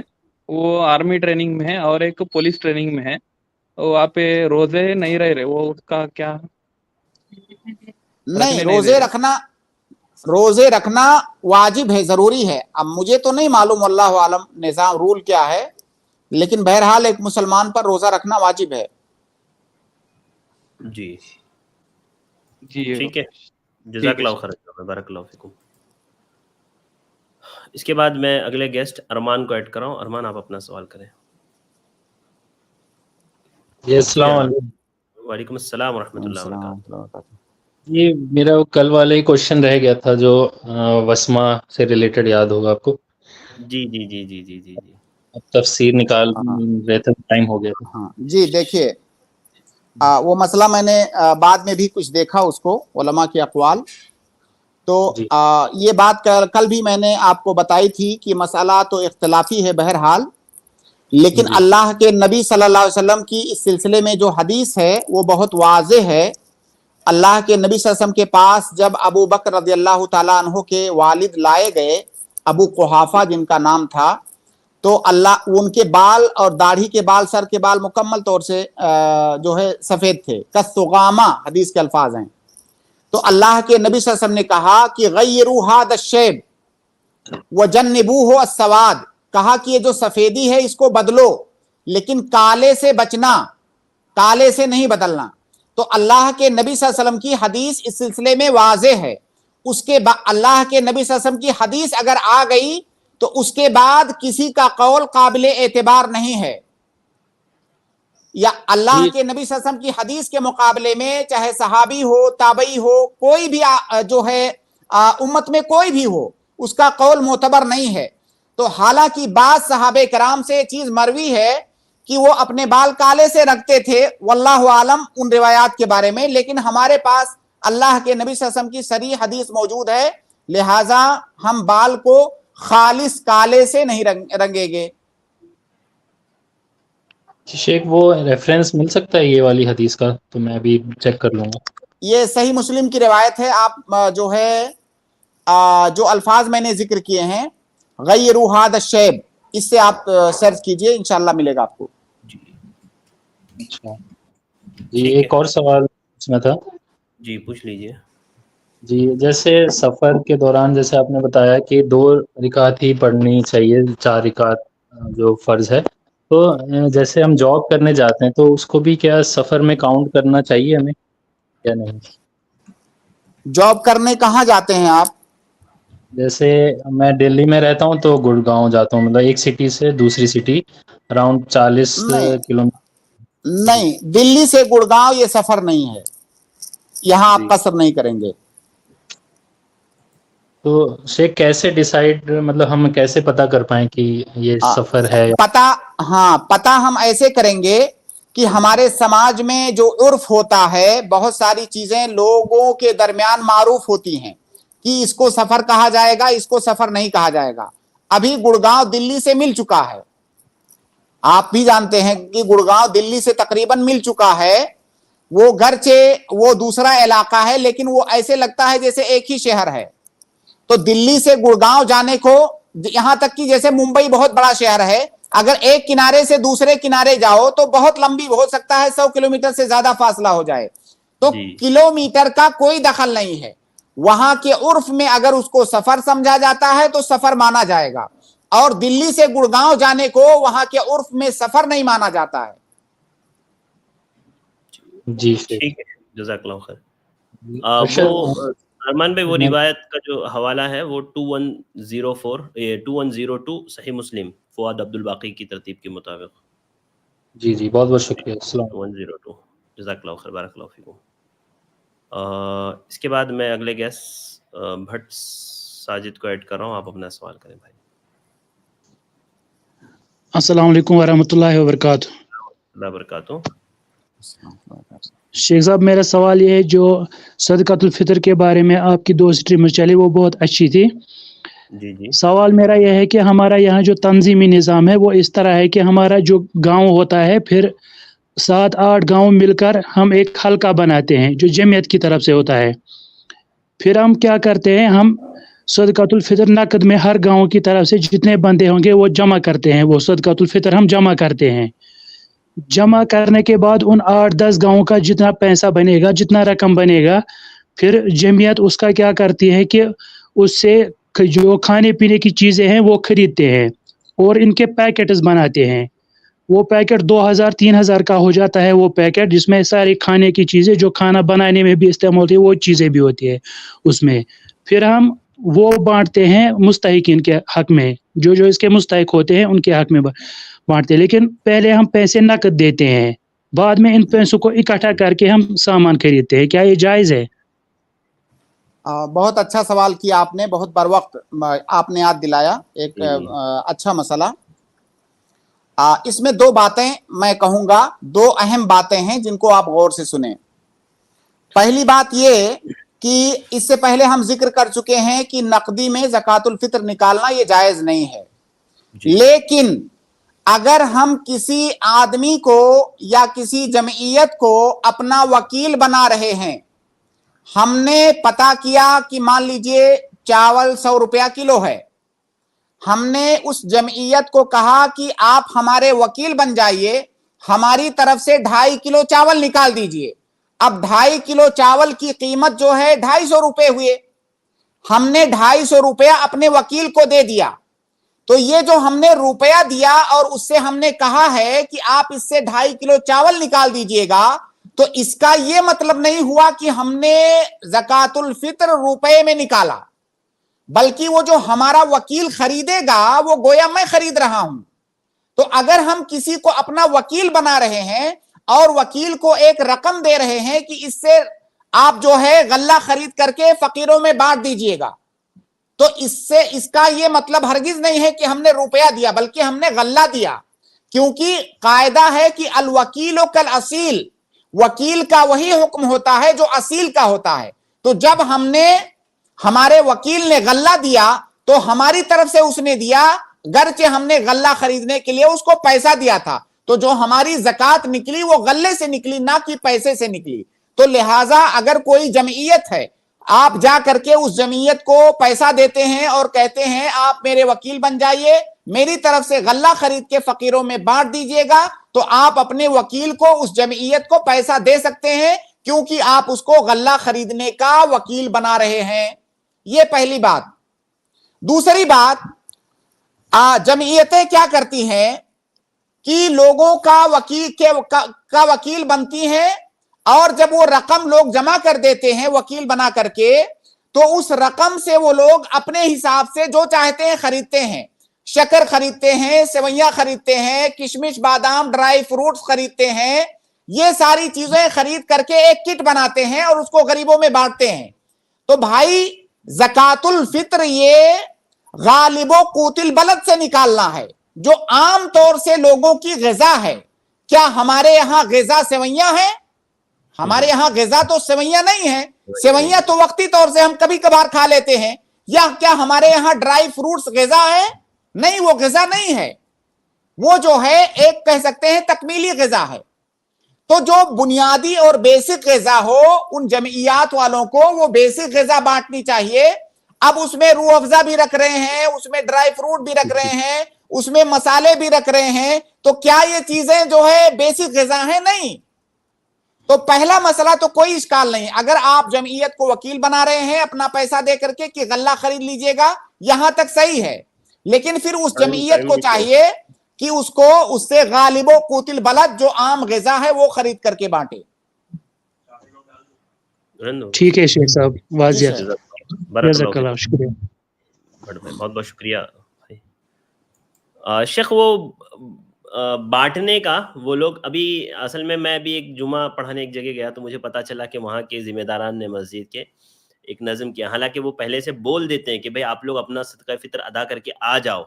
وہ آرمی ٹریننگ میں ہے اور ایک پولیس ٹریننگ میں ہے, وہاں پہ روزے نہیں رہے, وہ اس کا کیا؟ نہیں, روزے رکھنا واجب ہے, ضروری ہے. اب مجھے تو نہیں معلوم اللہ عالم نظام رول کیا ہے, لیکن بہرحال ایک مسلمان پر روزہ رکھنا واجب ہے. جی جی ٹھیک ہے, جزاک اللہ خیر, بارک اللہ فیکم. اس کے بعد میں اگلے گیسٹ ارمان کو ایڈ کر رہا ہوں. ارمان آپ اپنا سوال کریں. جی السلام علیکم. وعلیکم السلام ورحمۃ اللہ وبرکاتہ. یہ میرا کل والے کوشچن رہ گیا تھا جو وسما سے ریلیٹڈ, یاد ہوگا آپ کو. جی جی جی جی جی جی جی اب تفسیر نکال رہے تھے, ٹائم ہو گیا تھا. ہاں جی, دیکھیے وہ مسئلہ میں نے بعد میں بھی کچھ دیکھا اس کو, علماء کے اقوال. تو یہ بات کل بھی میں نے آپ کو بتائی تھی کہ مسئلہ تو اختلافی ہے بہرحال, لیکن اللہ کے نبی صلی اللہ علیہ وسلم کی اس سلسلے میں جو حدیث ہے وہ بہت واضح ہے. اللہ کے نبی صلی اللہ علیہ وسلم کے پاس جب ابو بکر رضی اللہ تعالیٰ عنہ کے والد لائے گئے, ابو قحافہ جن کا نام تھا, تو اللہ ان کے بال اور داڑھی کے بال, سر کے بال مکمل طور سے جو ہے سفید تھے, کالثغامہ حدیث کے الفاظ ہیں. تو اللہ کے نبی صلی اللہ علیہ وسلم نے کہا کہ غیروا ھذا الشیب وجنبوہ السواد, کہا کہ یہ جو سفیدی ہے اس کو بدلو, لیکن کالے سے بچنا, کالے سے نہیں بدلنا. تو اللہ کے نبی صلی اللہ علیہ وسلم کی حدیث اس سلسلے میں واضح ہے. اس کے بعد اللہ کے نبی صلی اللہ علیہ وسلم کی حدیث اگر آ گئی تو اس کے بعد کسی کا قول قابل اعتبار نہیں ہے. یا اللہ کے نبی صلی اللہ علیہ وسلم کی حدیث کے مقابلے میں چاہے صحابی ہو, تابعی ہو, کوئی بھی جو ہے امت میں کوئی بھی ہو, اس کا قول معتبر نہیں ہے. تو حالانکہ بعض صحابہ کرام سے یہ چیز مروی ہے کہ وہ اپنے بال کالے سے رکھتے تھے, واللہ عالم ان روایات کے بارے میں, لیکن ہمارے پاس اللہ کے نبی صلی اللہ علیہ وسلم کی صریح حدیث موجود ہے, لہٰذا ہم بال کو خالص کالے سے نہیں رنگیں گے. شیخ وہ ریفرنس مل سکتا ہے یہ والی حدیث کا؟ تو میں ابھی چیک کر لوں گا. یہ صحیح مسلم کی روایت ہے. آپ جو ہے جو الفاظ میں نے ذکر کیے ہیں, غیروا ھذا الشیب, اس سے آپ سرچ کیجئے, انشاءاللہ ملے گا آپ کو. اچھا جی, ایک اور سوال اس میں تھا. جی پوچھ لیجئے. جی جیسے سفر کے دوران جیسے آپ نے بتایا کہ 2 رکعت ہی پڑھنی چاہیے, 4 رکعت جو فرض ہے, تو جیسے ہم جاب کرنے جاتے ہیں تو اس کو بھی کیا سفر میں کاؤنٹ کرنا چاہیے ہمیں یا نہیں؟ جاب کرنے کہاں جاتے ہیں آپ؟ جیسے میں دلی میں رہتا ہوں تو گڑگاؤں جاتا ہوں, مطلب ایک سٹی سے دوسری سٹی اراؤنڈ 40 کلومیٹر. نہیں, دلی سے گڑگاؤں یہ سفر نہیں ہے, یہاں آپ قصر نہیں کریں گے. تو شیخ کیسے ڈیسائیڈ, مطلب ہم کیسے پتہ کر پائیں کہ یہ سفر ہے؟ پتہ ہم ایسے کریں گے کہ ہمارے سماج میں جو عرف ہوتا ہے, بہت ساری چیزیں لوگوں کے درمیان معروف ہوتی ہیں کہ اس کو سفر کہا جائے گا, اس کو سفر نہیں کہا جائے گا. ابھی گڑگاؤں دلی سے مل چکا ہے, آپ بھی جانتے ہیں کہ گڑگاؤں دلی سے تقریباً مل چکا ہے. وہ گرچہ وہ دوسرا علاقہ ہے لیکن وہ ایسے لگتا ہے جیسے ایک ہی شہر ہے. تو دلی سے گڑگاؤں جانے کو, یہاں تک کہ جیسے ممبئی بہت بڑا شہر ہے, اگر ایک کنارے سے دوسرے کنارے جاؤ تو بہت لمبی ہو سکتا ہے, 100 کلومیٹر سے زیادہ فاصلہ ہو جائے. تو کلومیٹر کا کوئی دخل نہیں ہے. وہاں کے عرف میں اگر اس کو سفر سمجھا جاتا ہے تو سفر مانا جائے گا, اور دلی سے گڑگاؤں جانے کو وہاں کے عرف میں سفر نہیں مانا جاتا ہے. جی ٹھیک ہے, جزاک اللہ خیر. وہ ارمان بھائی وہ روایت کا جو حوالہ ہے وہ 2102 صحیح مسلم فؤاد عبد الباقی کی ترتیب کے مطابق. جی جی بہت بہت شکریہ. السلام 2102 جزاک اللہ خیر, بارک اللہ فیکم. اس کے بعد میں اگلے گیسٹ بھٹ ساجد کو ایڈ کر رہا ہوں, آپ اپنا سوال کریں بھائی. السلام علیکم ورحمۃ اللہ وبرکاتہ. اللہ وبرکاتہ. شیخ صاحب میرا سوال یہ ہے, جو صدقۃ الفطر کے بارے میں آپ کی 2 اسٹریمز چلی وہ بہت اچھی تھی. جی سوال میرا یہ ہے کہ ہمارا یہاں جو تنظیمی نظام ہے وہ اس طرح ہے کہ ہمارا جو گاؤں ہوتا ہے, پھر 7-8 गांव मिलकर हम एक हलका बनाते हैं जो जमीयत की तरफ से होता है। फिर हम क्या करते हैं, हम सदकातुल फितर नकद में हर गांव की तरफ से जितने बंदे होंगे वो जमा करते हैं, वो सदकातुल फितर हम जमा करते हैं। जमा करने के बाद उन 8-10 गांवों का जितना पैसा बनेगा, जितना रकम बनेगा, फिर जमीयत उसका क्या करती है कि उससे जो खाने पीने की चीज़ें हैं वो खरीदते हैं और इनके पैकेट्स बनाते हैं। वो पैकेट 2000-3000 का हो जाता है वो पैकेट, जिसमें सारी खाने की चीज़ें जो खाना बनाने में भी इस्तेमाल होती है वो चीज़ें भी होती है उसमें। फिर हम वो बांटते हैं मुस्तहिकीन के हक में, जो जो इसके मुस्तहिक होते हैं उनके हक में बांटते हैं। लेकिन पहले हम पैसे नकद देते हैं, बाद में इन पैसों को इकट्ठा करके हम सामान खरीदते हैं। क्या ये जायज़ है? बहुत अच्छा सवाल किया आपने, बहुत बर वक्त आपने याद दिलाया एक अच्छा मसला। इसमें 2 बातें मैं कहूँगा, 2 अहम बातें हैं जिनको आप गौर से सुने। पहली बात ये कि इससे पहले हम जिक्र कर चुके हैं कि नकदी में ज़कातुल फितर निकालना ये जायज़ नहीं है। लेकिन अगर हम किसी आदमी को या किसी जमईयत को अपना वकील बना रहे हैं, हमने पता किया कि मान लीजिए चावल 100 रुपया किलो है, हमने उस जमईयत को कहा कि आप हमारे वकील बन जाइए, हमारी तरफ से 2.5 किलो चावल निकाल दीजिए। अब 2.5 किलो चावल की कीमत जो है 250 रुपए हुए, हमने 250 रुपया अपने वकील को दे दिया। तो ये जो हमने रुपया दिया और उससे हमने कहा है कि आप इससे 2.5 किलो चावल निकाल दीजिएगा, तो इसका ये मतलब नहीं हुआ कि हमने ज़कातुल फितर रुपए में निकाला, बल्कि वो जो हमारा वकील खरीदेगा वो गोया मैं खरीद रहा हूं। तो अगर हम किसी को अपना वकील बना रहे हैं और वकील को एक रकम दे रहे हैं कि इससे आप जो है गल्ला खरीद करके फकीरों में बांट दीजिएगा, तो इससे इसका ये मतलब हरगिज नहीं है कि हमने रुपया दिया, बल्कि हमने गल्ला दिया। क्योंकि कायदा है कि अल वकीलो कल असील, वकील का वही हुक्म होता है जो असील का होता है। तो जब हमारे वकील ने गल्ला दिया तो हमारी तरफ से उसने दिया, गरचे हमने गल्ला खरीदने के लिए उसको पैसा दिया था, तो जो हमारी ज़कात निकली वो गल्ले से निकली, ना कि पैसे से निकली। तो लिहाजा अगर कोई जमईयत है, आप जा करके उस जमईयत को पैसा देते हैं और कहते हैं आप मेरे वकील बन जाइए, मेरी तरफ से गल्ला खरीद के फकीरों में बांट दीजिएगा, तो आप अपने वकील को, उस जमईयत को पैसा दे सकते हैं, क्योंकि आप उसको गल्ला खरीदने का वकील बना रहे हैं। ये पहली बात। दूसरी बात, जमईयतें क्या करती हैं कि लोगों का वकील बनती हैं, और जब वो रकम लोग जमा कर देते हैं वकील बना करके, तो उस रकम से वो लोग अपने हिसाब से जो चाहते हैं खरीदते हैं। शक्कर खरीदते हैं, सेवैयां खरीदते हैं, किशमिश, बादाम, ड्राई फ्रूट्स खरीदते हैं। ये सारी चीजें खरीद करके एक किट बनाते हैं और उसको गरीबों में बांटते हैं। तो भाई ज़कातुल फित्र ये गालिबो कूतिल बलद से निकालना है, जो आम तौर से लोगों की ग़िज़ा है। क्या हमारे यहाँ ग़िज़ा सेवैयां है? हमारे यहाँ ग़िज़ा तो सेवैयां नहीं है। सेवैयां तो वक्ती तौर से हम कभी कभार खा लेते हैं। या क्या हमारे यहाँ ड्राई फ्रूट्स ग़िज़ा है? नहीं, वो ग़िज़ा नहीं है। वो जो है एक कह सकते हैं तकमीली ग़िज़ा है। तो जो बुनियादी और बेसिक ग़िज़ा हो, उन जमईयात वालों को वो बेसिक ग़िज़ा बांटनी चाहिए। अब उसमें रूह अफ़ज़ा भी रख रहे हैं, उसमें ड्राई फ्रूट भी रख रहे हैं, उसमें मसाले भी रख रहे हैं, तो क्या ये चीजें जो है बेसिक ग़िज़ा है? नहीं। तो पहला मसला तो कोई इश्काल नहीं। अगर आप जमईयत को वकील बना रहे हैं अपना पैसा दे करके कि गल्ला खरीद लीजिएगा, यहां तक सही है, लेकिन फिर उस जमईयत को चाहिए कि उसको उससे गालिबो कूतिल बलद, जो आम ग़िज़ा है, वो खरीद करके बांटे। ठीक है शेख साहब, वाज़िह, जज़ाकल्लाह, शुक्रिया। बहुत बहुत शुक्रिया। शेख वो बांटने का वो लोग, अभी असल में मैं भी एक जुमा पढ़ाने एक जगह गया तो मुझे पता चला कि वहाँ के जिम्मेदारान ने मस्जिद के एक नज़म किया। हालांकि वो पहले से बोल देते हैं कि भाई आप लोग अपना सदका फितर अदा करके आ जाओ,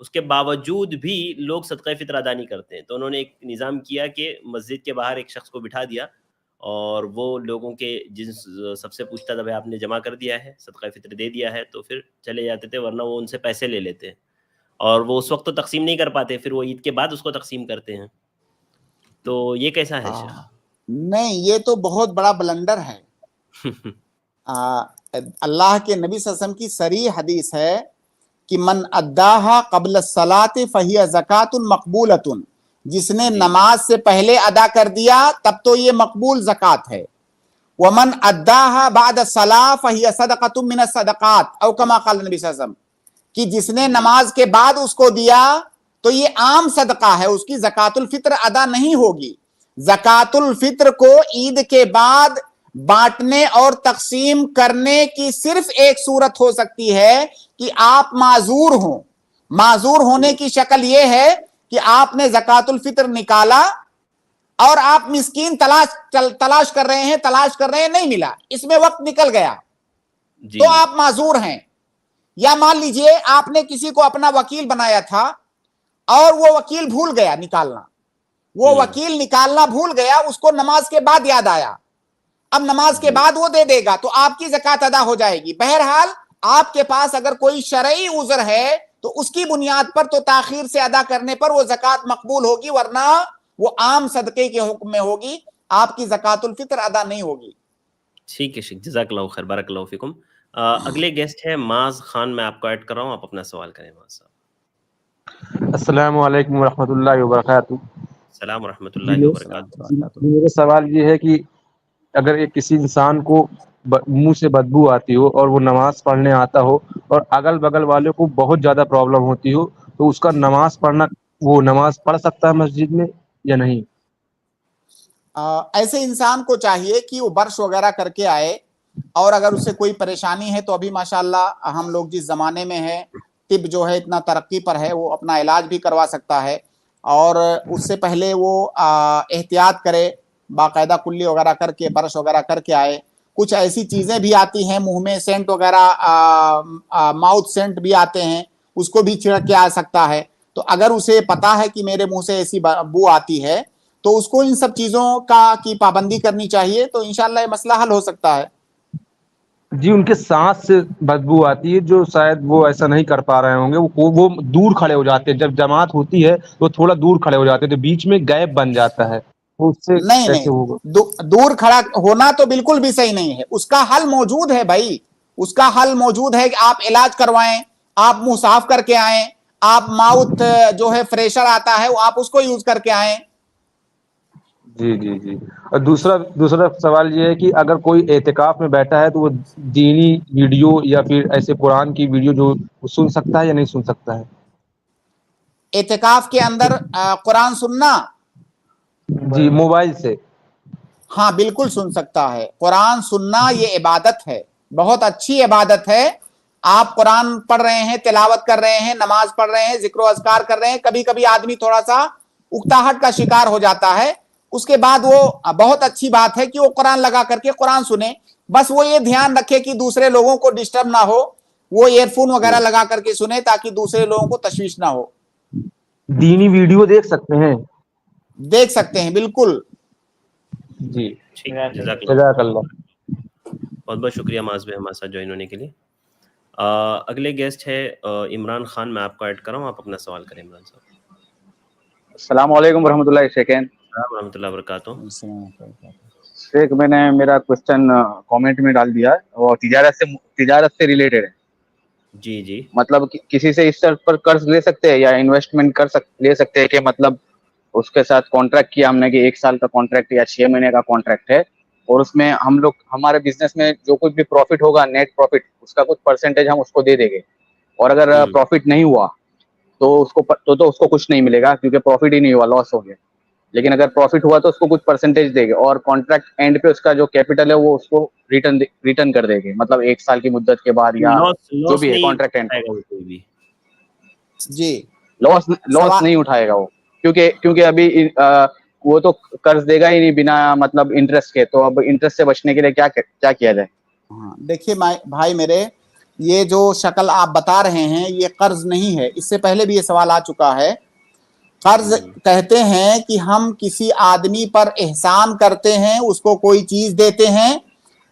उसके बावजूद भी लोग सदका फितर अदा नहीं करते हैं। तो उन्होंने एक निज़ाम किया कि मस्जिद के बाहर एक शख्स को बिठा दिया और वो लोगों के सबसे पूछता था भाई आपने जमा कर दिया है, सदका फितर दे दिया है, तो फिर चले जाते थे, वरना वो उनसे पैसे ले लेते हैं और वो उस वक्त तो तकसीम नहीं कर पाते, फिर वो ईद के बाद उसको तकसीम करते हैं। तो ये कैसा है शेख? नहीं, ये तो बहुत बड़ा ब्लंडर है। अल्लाह के नबी सल्लल्लाहु अलैहि वसल्लम की सरी हदीस है कि मन अद्दाहा क़ब्ल सलात फहिया ज़कातुन मक़बूलतुन, जिसने नमाज से पहले अदा कर दिया तब तो ये मकबूल ज़कात है। वमन अद्दाहा बाद सला फहिया सदक़तुन मिन सदक़ात औ कमा क़ाल नबी सल्लल्लाहु अलैहि वसल्लम, कि जिसने नमाज के बाद उसको दिया तो ये आम सदका है, उसकी ज़कातुल फ़ित्र अदा नहीं होगी। ज़कातुल फ़ित्र को ईद के बाद बांटने और तकसीम करने की सिर्फ एक सूरत हो सकती है कि आप माजूर हों। माजूर होने की शक्ल यह है कि आपने ज़कातुल फ़ित्र निकाला और आप मिस्कीन तलाश कर रहे हैं, नहीं मिला, इसमें वक्त निकल गया, तो आप माजूर हैं। या मान लीजिए आपने किसी को अपना वकील बनाया था और वो वकील भूल गया निकालना, वो वकील निकालना भूल गया, उसको नमाज के बाद याद आया, अब नमाज के बाद वो दे देगा तो आपकी ज़कात अदा हो जाएगी। बहरहाल आपके पास अगर कोई शरई उज़र है तो उसकी बुनियाद पर तो ताखीर से अदा करने पर वो ज़कात मकबूल होगी, वरना वो आम सदके के हुक्म में होगी, आपकी ज़कातुल फ़ित्र अदा नहीं होगी। ठीक है शेख, जज़ाकल्लाहु खैर, बारकल्लाहु फ़िकुम। अगले गेस्ट है माज खान, मैं आपको ऐड कर रहा हूँ, आप अपना सवाल करें माज साहब। अस्सलामु अलैकुम वरहमतुल्लाहि वबरकातुहू। सलाम वरहमतुल्लाहि वबरकातुहू। मेरा सवाल ये है कि अगर एक किसी इंसान को मुंह से बदबू आती हो और वो नमाज पढ़ने आता हो और अगल बगल वालों को बहुत ज़्यादा प्रॉब्लम होती हो, तो उसका नमाज पढ़ना, वो नमाज पढ़ सकता है मस्जिद में या नहीं? ऐसे इंसान को चाहिए कि वो बर्श वगैरह करके आए, और अगर उसे कोई परेशानी है तो अभी माशाल्लाह हम लोग जिस ज़माने में है, तिब जो है इतना तरक्की पर है, वो अपना इलाज भी करवा सकता है। और उससे पहले वो एहतियात करे, बाकायदा कुल्ली वगैरह करके बर्श वगैरह करके आए। कुछ ऐसी चीज़ें भी आती हैं मुंह में, सेंट वगैरह माउथ सेंट भी आते हैं, उसको भी छिड़क के आ सकता है। तो अगर उसे पता है कि मेरे मुंह से ऐसी बू आती है तो उसको इन सब चीज़ों की पाबंदी करनी चाहिए, तो इंशाल्लाह ये मसला हल हो सकता है। जी, उनके सांस से बदबू आती है, जो शायद वो ऐसा नहीं कर पा रहे होंगे, वो दूर खड़े हो जाते हैं, जब जमात होती है तो थोड़ा दूर खड़े हो जाते हैं, तो बीच में गैप बन जाता है, तो उससे नहीं कैसे होगा? दूर खड़ा होना तो बिल्कुल भी सही नहीं है, उसका हल मौजूद है भाई, उसका हल मौजूद है कि आप इलाज करवाएं, आप मुंह साफ करके आएं, आप माउथ जो है फ्रेशर आता है वो आप उसको यूज करके आएं। जी जी जी। और दूसरा सवाल ये है कि अगर कोई एतिकाफ में बैठा है तो वो दीनी वीडियो या फिर ऐसे कुरान की वीडियो जो सुन सकता है या नहीं सुन सकता है? एतिकाफ के अंदर कुरान सुनना? जी, मोबाइल से। हाँ बिल्कुल सुन सकता है। कुरान सुनना ये इबादत है, बहुत अच्छी इबादत है। आप कुरान पढ़ रहे हैं, तिलावत कर रहे हैं, नमाज पढ़ रहे हैं, जिक्र अज़कार कर रहे हैं, कभी कभी आदमी थोड़ा सा उकताहट का शिकार हो जाता है, उसके बाद वो बहुत अच्छी बात है कि वो कुरान लगा करके कुरान सुने। बस वो ये ध्यान रखे कि दूसरे लोगों को डिस्टर्ब ना हो, वो ईयरफोन वगैरह लगा करके सुने ताकि दूसरे लोगों को तशवीश ना हो। दीनी वीडियो देख सकते हैं? देख सकते हैं बिल्कुल। जी, जज़ाकल्लाह। बहुत बहुत शुक्रिया माज भाई हमारे साथ ज्वाइन होने के लिए। अगले गेस्ट है इमरान खान, मैं आपको ऐड कर रहा हूँ, आप अपना सवाल करें इमरान साहब। अस्सलाम वालेकुम वरहमतुल्लाहि वबरकातुहू। शेख, मैंने मेरा क्वेश्चन कमेंट में डाल दिया है और तिजारत से रिलेटेड है। जी जी। मतलब किसी से इस शर्त पर कर्ज ले सकते हैं या इन्वेस्टमेंट ले सकते हैं कि मतलब उसके साथ कॉन्ट्रैक्ट किया हमने कि 1 साल का कॉन्ट्रैक्ट या 6 महीने का कॉन्ट्रैक्ट है, और उसमें हम लोग हमारे बिजनेस में जो कुछ भी प्रॉफिट होगा, नेट प्रॉफिट, उसका कुछ परसेंटेज हम उसको दे देंगे, और अगर प्रॉफिट नहीं हुआ तो उसको कुछ नहीं मिलेगा क्योंकि प्रॉफिट ही नहीं हुआ, लॉस हो गया। लेकिन अगर प्रॉफिट हुआ तो उसको कुछ परसेंटेज देंगे, और कॉन्ट्रैक्ट एंड पे उसका जो कैपिटल है वो उसको रिटर्न कर देंगे, मतलब 1 साल की मुद्दत के बाद या जो भी है कॉन्ट्रैक्ट एंड पे। जी, लॉस नहीं उठाएगा वो, क्योंकि अभी वो तो कर्ज देगा ही नहीं बिना मतलब इंटरेस्ट के, तो अब इंटरेस्ट से बचने के लिए क्या किया जाए? हाँ देखिए भाई मेरे, ये जो शक्ल आप बता रहे हैं ये कर्ज नहीं है, इससे पहले भी ये सवाल आ चुका है। कर्ज कहते हैं कि हम किसी आदमी पर एहसान करते हैं, उसको कोई चीज देते हैं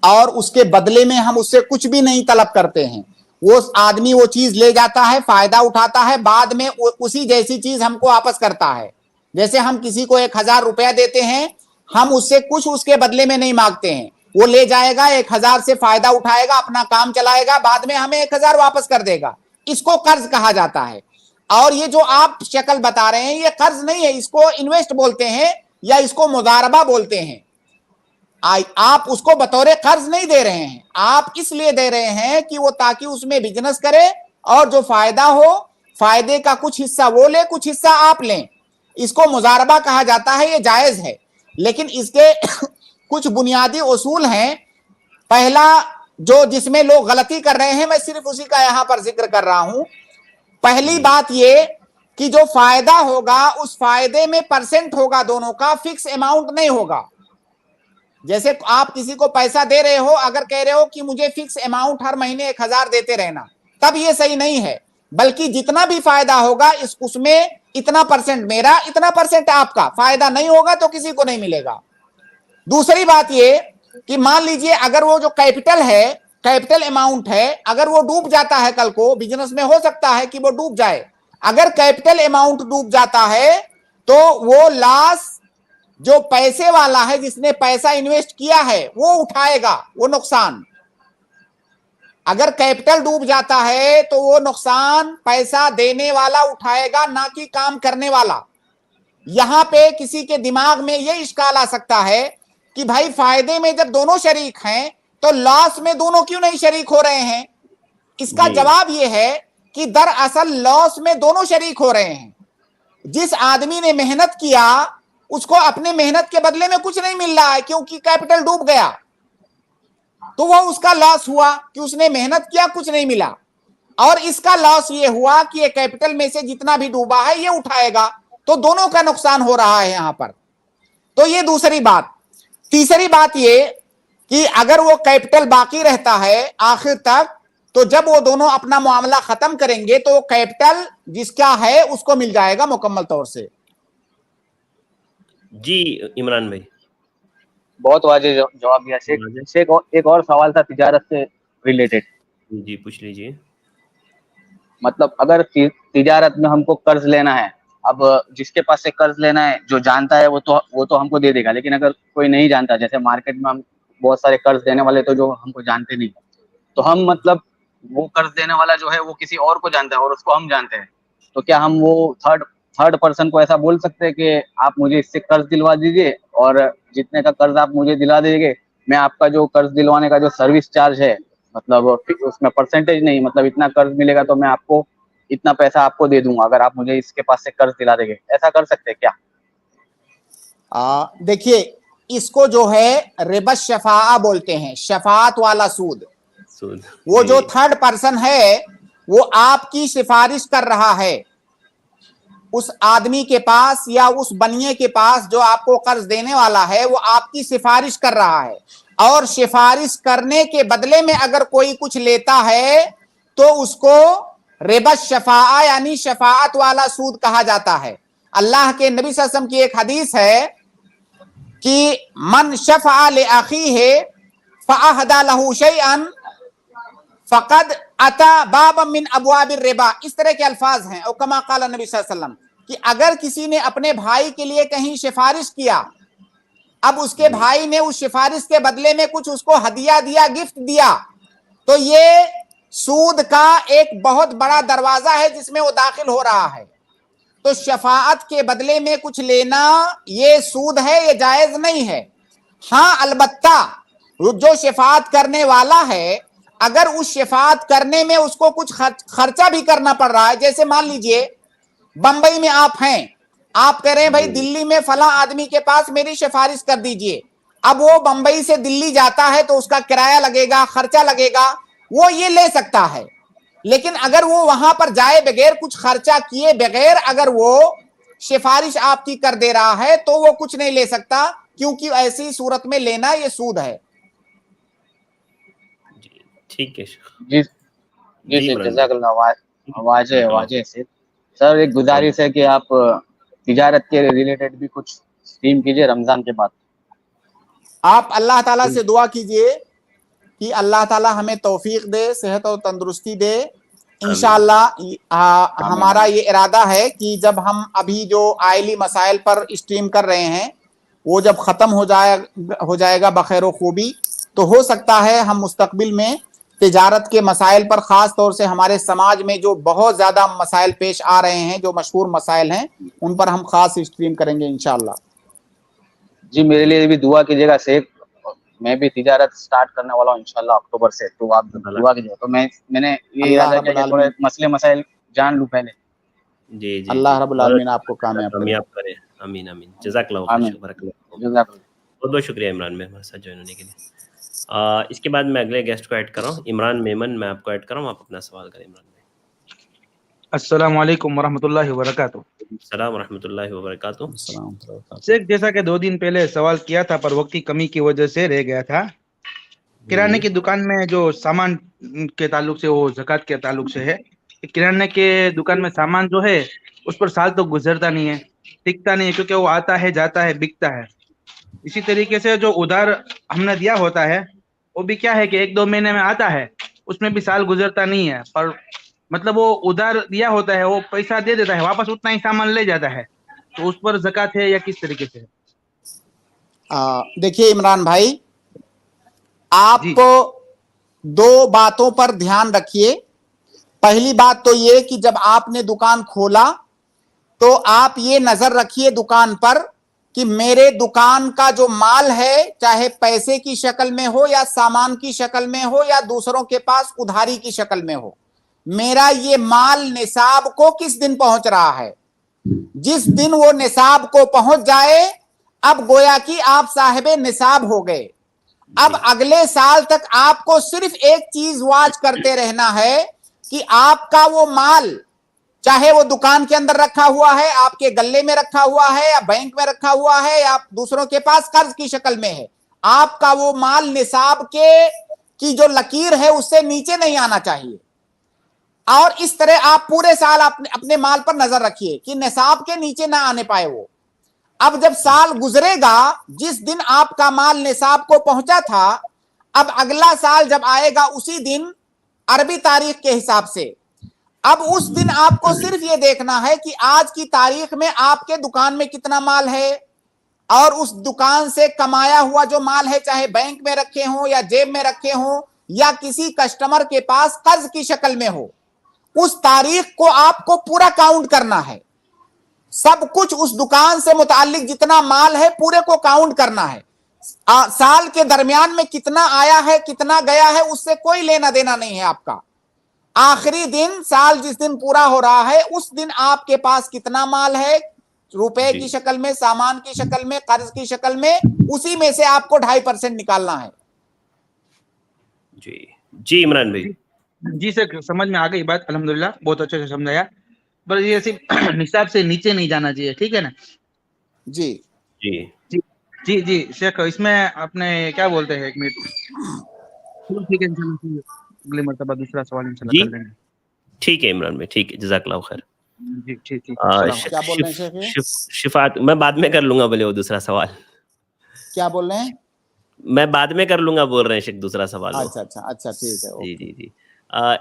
और उसके बदले में हम उससे कुछ भी नहीं तलब करते हैं, वो आदमी वो चीज ले जाता है, फायदा उठाता है, बाद में उसी जैसी चीज हमको वापस करता है। जैसे हम किसी को 1000 रुपया देते हैं, हम उससे कुछ उसके बदले में नहीं मांगते हैं, वो ले जाएगा, 1000 से फायदा उठाएगा, अपना काम चलाएगा, बाद में हमें 1000 वापस कर देगा। इसको कर्ज कहा जाता है। और ये जो आप शक्ल बता रहे हैं ये कर्ज नहीं है, इसको इन्वेस्ट बोलते हैं या इसको मुदारबा बोलते हैं। आप उसको बतौर कर्ज नहीं दे रहे हैं, आप इसलिए दे रहे हैं कि वो ताकि उसमें बिजनेस करे और जो फायदा हो, फायदे का कुछ हिस्सा वो ले, कुछ हिस्सा आप लें। इसको मुजारबा कहा जाता है, ये जायज है। लेकिन इसके कुछ बुनियादी उसूल हैं। पहला जो जिसमें लोग गलती कर रहे हैं, मैं सिर्फ उसी का यहां पर जिक्र कर रहा हूं। पहली बात ये कि जो फायदा होगा उस फायदे में परसेंट होगा, दोनों का फिक्स अमाउंट नहीं होगा। जैसे आप किसी को पैसा दे रहे हो, अगर कह रहे हो कि मुझे फिक्स अमाउंट हर महीने 1000 देते रहना, तब ये सही नहीं है। बल्कि जितना भी फायदा होगा उसमें इतना परसेंट मेरा, इतना परसेंट आपका। फायदा नहीं होगा तो किसी को नहीं मिलेगा। दूसरी बात ये कि मान लीजिए अगर वो जो कैपिटल है, कैपिटल अमाउंट है, अगर वो डूब जाता है, कल को बिजनेस में हो सकता है कि वो डूब जाए, अगर कैपिटल अमाउंट डूब जाता है तो वो लॉस जो पैसे वाला है, जिसने पैसा इन्वेस्ट किया है, वो उठाएगा वो नुकसान। अगर कैपिटल डूब जाता है तो वो नुकसान पैसा देने वाला उठाएगा, ना कि काम करने वाला। यहां पे किसी के दिमाग में ये इश्काल आ सकता है कि भाई फायदे में जब दोनों शरीक हैं तो लॉस में दोनों क्यों नहीं शरीक हो रहे हैं? इसका जवाब ये है कि दरअसल लॉस में दोनों शरीक हो रहे हैं। जिस आदमी ने मेहनत किया उसको अपने मेहनत के बदले में कुछ नहीं मिल रहा है, क्योंकि कैपिटल डूब गया, तो वो उसका लॉस हुआ कि उसने मेहनत किया, कुछ नहीं मिला। और इसका लॉस ये हुआ कि ये कैपिटल में से जितना भी डूबा है ये उठाएगा, तो दोनों का नुकसान हो रहा है यहां पर। तो ये दूसरी बात। तीसरी बात ये कि अगर वो कैपिटल बाकी रहता है आखिर तक, तो जब वो दोनों अपना मामला खत्म करेंगे तो वो कैपिटल जिसका है उसको मिल जाएगा मुकम्मल तौर से। जी इमरान भाई, बहुत वाजिब जवाब दिया शेख। एक और सवाल था तिजारत से रिलेटेड। जी पूछ लीजिए। मतलब अगर तिजारत में हमको कर्ज लेना है, अब जिसके पास से कर्ज लेना है, जो जानता है वो तो हमको दे देगा, लेकिन अगर कोई नहीं जानता, जैसे मार्केट में हम बहुत सारे कर्ज देने वाले तो जो हमको जानते नहीं, तो हम मतलब वो कर्ज देने वाला जो है वो किसी और को जानता है और उसको हम जानते हैं, तो क्या हम वो थर्ड पर्सन को ऐसा बोल सकते हैं कि आप मुझे इससे कर्ज दिलवा दीजिए और जितने का कर्ज आप मुझे दिला देंगे, मैं आपका जो कर्ज दिलवाने का जो सर्विस चार्ज है, मतलब उसमें परसेंटेज नहीं, मतलब इतना कर्ज मिलेगा तो मैं आपको इतना पैसा आपको दे दूंगा अगर आप मुझे इसके पास से कर्ज दिला देंगे, ऐसा कर सकते हैं क्या? देखिए, इसको जो है रिबा शफा बोलते हैं, शफात वाला सूद। वो जो थर्ड पर्सन है वो आपकी सिफारिश कर रहा है उस आदमी के पास या उस बनिए के पास जो आपको कर्ज देने वाला है, वो आपकी सिफारिश कर रहा है। और सिफारिश करने के बदले में अगर कोई कुछ लेता है तो उसको रिबा शफा यानी शफाअत वाला सूद कहा जाता है। अल्लाह के नबी सल्लल्लाहु अलैहि वसल्लम की एक हदीस है कि मन शफा ले अखीहि फअहदा लहू शैअन फकद अता बाब मिन अबवाबिर रिबा, इस तरह के अल्फाज हैं। और कमा क़ाला नबी सल्लल्लाहु अलैहि वसल्लम कि अगर किसी ने अपने भाई के लिए कहीं सिफारिश किया, अब उसके भाई ने उस सिफारिश के बदले में कुछ उसको हदिया दिया, गिफ्ट दिया, तो ये सूद का एक बहुत बड़ा दरवाजा है जिसमें वो दाखिल हो रहा है। तो शफाअत के बदले में कुछ लेना ये सूद है, ये जायज नहीं है। हाँ, अलबत्ता जो शफाअत करने वाला है, अगर उस शफाअत करने में उसको कुछ खर्चा भी करना पड़ रहा है, जैसे मान लीजिए बंबई में आप हैं, आप कह रहे हैं भाई दिल्ली में फला आदमी के पास मेरी सिफारिश कर दीजिए। अब वो बंबई से दिल्ली जाता है तो उसका किराया लगेगा, खर्चा लगेगा, वो ये ले सकता है। लेकिन अगर वो वहां पर जाए बगैर, कुछ खर्चा किए बगैर अगर वो सिफारिश आपकी कर दे रहा है तो वो कुछ नहीं ले सकता, क्योंकि ऐसी सूरत में लेना ये सूद है। ठीक है जी जज़ाकल्लाह। वाजे से सर एक गुजारिश है कि आप तिजारत के रिलेटेड भी कुछ स्ट्रीम कीजिए रमजान के बाद। आप अल्लाह ताला से दुआ कीजिए कि अल्लाह ताला हमें तौफीक दे, सेहत और तंदुरुस्ती दे इंशाअल्लाह हमारा ये इरादा है कि जब हम अभी जो आइली मसाइल पर स्ट्रीम कर रहे हैं वो जब ख़त्म हो जाएगा बखैर खूबी, तो हो सकता है हम मुस्तकबिल में तिजारत के मसाइल पर, ख़ास तौर से हमारे समाज में जो बहुत ज़्यादा मसाइल पेश आ रहे हैं, जो मशहूर मसाइल हैं, उन पर हम ख़ास स्ट्रीम करेंगे इंशाअल्लाह। जी मेरे लिए भी दुआ कीजिएगा शेख, मैं भी तिजारत स्टार्ट करने वाला हूँ इंशाल्लाह अक्टूबर से, तो आप दुआ कीजिएगा। तो मैंने ये इरादा किया कि थोड़े मसले मसाइल जान लूँ पहले। जी जी, अल्लाह रब्बुल आलमीन आपको कामयाब करे। आमीन आमीन, जज़ाकल्लाहु खैर, बरकल्लाहु। बहुत बहुत शुक्रिया इमरान भाई हमारे साथ ज्वाइन होने के लिए। इसके बाद मैं अगले गेस्ट को ऐड कर रहा हूँ, इमरान मेमन, मैं आपको ऐड कर रहा हूँ, आप अपना सवाल करें इमरान भाई। अस्सलाम वालेकुम वरहमतुल्लाहि वबरकातुहू। अस्सलाम वरहमतुल्लाहि वबरकातुहू। शेख जैसा कि 2 दिन पहले सवाल किया था पर वक्त की कमी की वजह से रह गया था, किराने की दुकान में जो सामान के ताल्लुक से, वो ज़कात के ताल्लुक से है। किराने के दुकान में सामान जो है उस पर साल तो गुजरता नहीं है, टिकता नहीं है, क्योंकि वो आता है जाता है बिकता है। इसी तरीके से जो उधार हमने दिया होता है वो भी क्या है कि 1-2 महीने में आता है, उसमें भी साल गुजरता नहीं है, पर मतलब वो उधार दिया होता है, वो पैसा दे देता है, वापस उतना ही सामान ले जाता है, तो उस पर ज़कात है या किस तरीके से है? देखिए इमरान भाई, आप 2 बातों पर ध्यान रखिए। पहली बात तो ये कि जब आपने दुकान खोला तो आप ये नजर रखिए दुकान पर कि मेरे दुकान का जो माल है, चाहे पैसे की शक्ल में हो या सामान की शक्ल में हो या दूसरों के पास उधारी की शक्ल में हो, मेरा ये माल निसाब को किस दिन पहुंच रहा है। जिस दिन वो निसाब को पहुंच जाए, अब गोया कि आप साहिबे निसाब हो गए। अब अगले साल तक आपको सिर्फ एक चीज वाच करते रहना है कि आपका वो माल, चाहे वो दुकान के अंदर रखा हुआ है, आपके गल्ले में रखा हुआ है, या बैंक में रखा हुआ है, या दूसरों के पास कर्ज की शक्ल में है, आपका वो माल निसाब की जो लकीर है उससे नीचे नहीं आना चाहिए। और इस तरह आप पूरे साल अपने माल पर नजर रखिए कि निसाब के नीचे ना आने पाए वो। अब जब साल गुजरेगा, जिस दिन आपका माल निसाब को पहुंचा था, अब अगला साल जब आएगा उसी दिन अरबी तारीख के हिसाब से, अब उस दिन आपको सिर्फ ये देखना है कि आज की तारीख में आपके दुकान में कितना माल है, और उस दुकान से कमाया हुआ जो माल है, चाहे बैंक में रखे हो या जेब में रखे हो या किसी कस्टमर के पास कर्ज की शक्ल में हो, उस तारीख को आपको पूरा काउंट करना है। सब कुछ उस दुकान से मुताल्लिक जितना माल है पूरे को काउंट करना है। साल के दरमियान में कितना आया है कितना गया है उससे कोई लेना देना नहीं है आपका। आखिरी दिन, साल जिस दिन पूरा हो रहा है, उस दिन आपके पास कितना माल है, रुपए की शक्ल में, सामान की शक्ल में, कर्ज की शक्ल में, उसी में से आपको 2.5% निकालना है। जी जी इमरान भाई। जी सर, समझ में आ गई बात, अल्हम्दुलिल्लाह, बहुत अच्छे से समझाया। पर ये सिर्फ निसाब से नीचे नहीं जाना चाहिए, ठीक है ना? जी जी जी जी जी शेख, इसमें आपने क्या बोलते हैं, 1 मिनट, ठीक है, अगले मर्तबा दूसरा सवाल इंशाल्लाह कर लेंगे। ठीक है इमरान भाई, ठीक है, जज़ाकल्लाह खैर। जी ठीक ठीक। क्या बोल रहे हैं शिफात, मैं बाद में कर लूंगा, बोले वो दूसरा सवाल। क्या बोल रहे हैं? मैं बाद में कर लूंगा बोल रहे हैं शेख, दूसरा सवाल। अच्छा ठीक है। जी जी जी।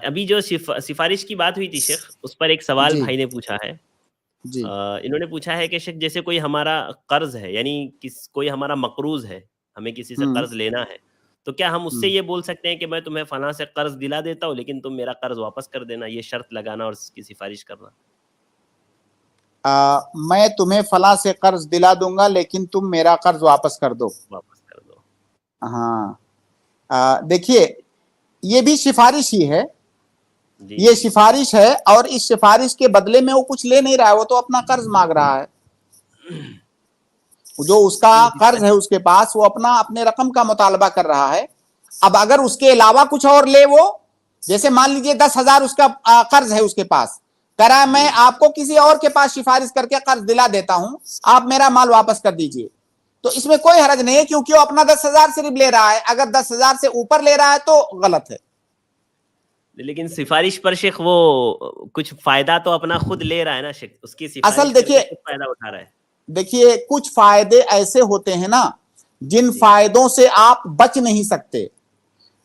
अभी जो सिफारिश की बात हुई थी शेख, उस पर एक सवाल भाई ने पूछा है। जी। इन्होंने पूछा है कि शेख जैसे कोई हमारा कर्ज है, यानी कोई हमारा मकरूज है, हमें किसी से कर्ज लेना है, तो क्या हम उससे ये बोल सकते हैं कि मैं तुम्हें फलां से कर्ज दिला देता हूँ लेकिन तुम मेरा कर्ज वापस कर देना, ये शर्त लगाना और इसकी सिफारिश करना? मैं तुम्हें फलां से कर्ज दिला दूंगा लेकिन तुम मेरा कर्ज वापस कर दो। हाँ, देखिए ये भी सिफारिश ही है, ये सिफारिश है, और इस सिफारिश के बदले में वो कुछ ले नहीं रहा है, वो तो अपना कर्ज मांग रहा है। जो उसका कर्ज है उसके पास, वो अपने रकम का मुतालबा कर रहा है। अब अगर उसके अलावा कुछ और ले, वो जैसे मान लीजिए 10,000 उसका कर्ज है उसके पास, कह रहा है मैं आपको किसी और के पास सिफारिश करके कर्ज दिला देता हूं, आप मेरा माल वापस कर दीजिए, तो इसमें कोई हर्ज नहीं है, क्योंकि वो अपना 10,000 सिर्फ ले रहा है। अगर 10,000 से ऊपर ले रहा है तो गलत है। लेकिन सिफारिश पर शेख वो कुछ फायदा तो अपना खुद ले रहा है ना शेख, उसकी सिफारिश असल देखिए, फायदा उठा रहा है। देखिए कुछ फायदे ऐसे होते हैं ना जिन फायदों से आप बच नहीं सकते,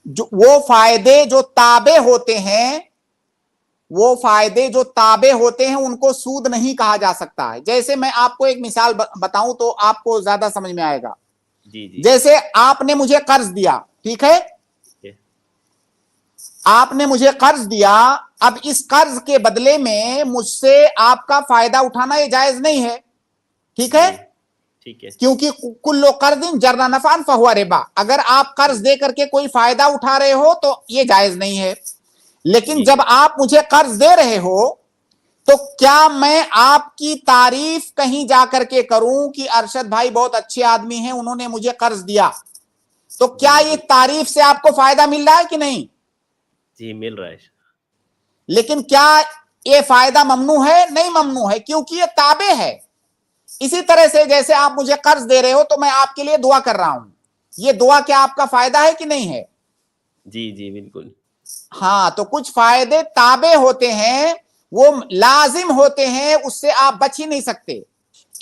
जो वो फायदे जो ताबे होते हैं वो फायदे जो ताबे होते हैं उनको सूद नहीं कहा जा सकता है। जैसे मैं आपको एक मिसाल बताऊं तो आपको ज्यादा समझ में आएगा। जी जी जैसे आपने मुझे कर्ज दिया, ठीक है, आपने मुझे कर्ज दिया, अब इस कर्ज के बदले में मुझसे आपका फायदा उठाना ये जायज नहीं है, ठीक है, ठीक है, क्योंकि कुल्लो कर्ज़िन जर्रा नफान फहुवा रिबा, अगर आप कर्ज दे करके कोई फायदा उठा रहे हो तो ये जायज नहीं है। लेकिन जब आप मुझे कर्ज दे रहे हो तो क्या मैं आपकी तारीफ कहीं जाकर के करूं कि अरशद भाई बहुत अच्छे आदमी हैं, उन्होंने मुझे कर्ज दिया, तो क्या ये तारीफ से आपको फायदा मिल रहा है कि नहीं? जी मिल रहा है। लेकिन क्या ये फायदा ममनू है? नहीं ममनू है, क्योंकि ये ताबे है। इसी तरह से जैसे आप मुझे कर्ज दे रहे हो तो मैं आपके लिए दुआ कर रहा हूं, ये दुआ क्या आपका फायदा है कि नहीं है? जी जी बिल्कुल। हाँ, तो कुछ फायदे ताबे होते हैं, वो लाजिम होते हैं, उससे आप बच ही नहीं सकते।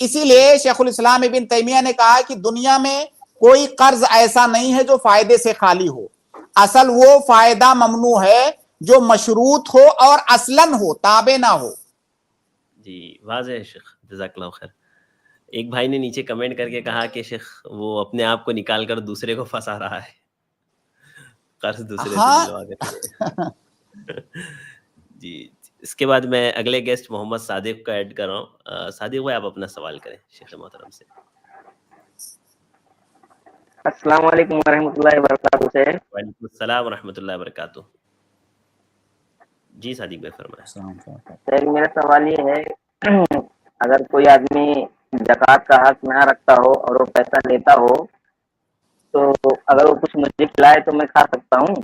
इसीलिए शेखुल इस्लाम इब्न तैमिया ने कहा कि दुनिया में कोई कर्ज ऐसा नहीं है जो फायदे से खाली हो। असल वो फायदा ममनू है जो मशरूत हो और असलन हो, ताबे ना हो। जी वाज़ेह है शेख, जज़ाकल्लाह खैर। एक भाई ने नीचे कमेंट करके कहा कि शेख वो अपने आप को निकाल कर दूसरे को फंसा रहा है, कर्ज दूसरे से दिलवा कर। जी, इसके बाद मैं अगले गेस्ट मोहम्मद सादिक को ऐड कर रहा हूँ। सादिक भाई आप अपना सवाल करें शेख मोहतरम से। अस्सलाम वालेकुम रहमतुल्लाहि व बरकातहू से। वालेकुम सलाम व रहमतुल्लाहि व बरकातहू। जी सादिक भाई फरमाएं। सर मेरा सवाल ये है, अगर कोई आदमी ज़कात का हक ना रखता हो और वो पैसा लेता हो तो अगर वो कुछ मुझे खिलाए तो मैं खा सकता हूँ?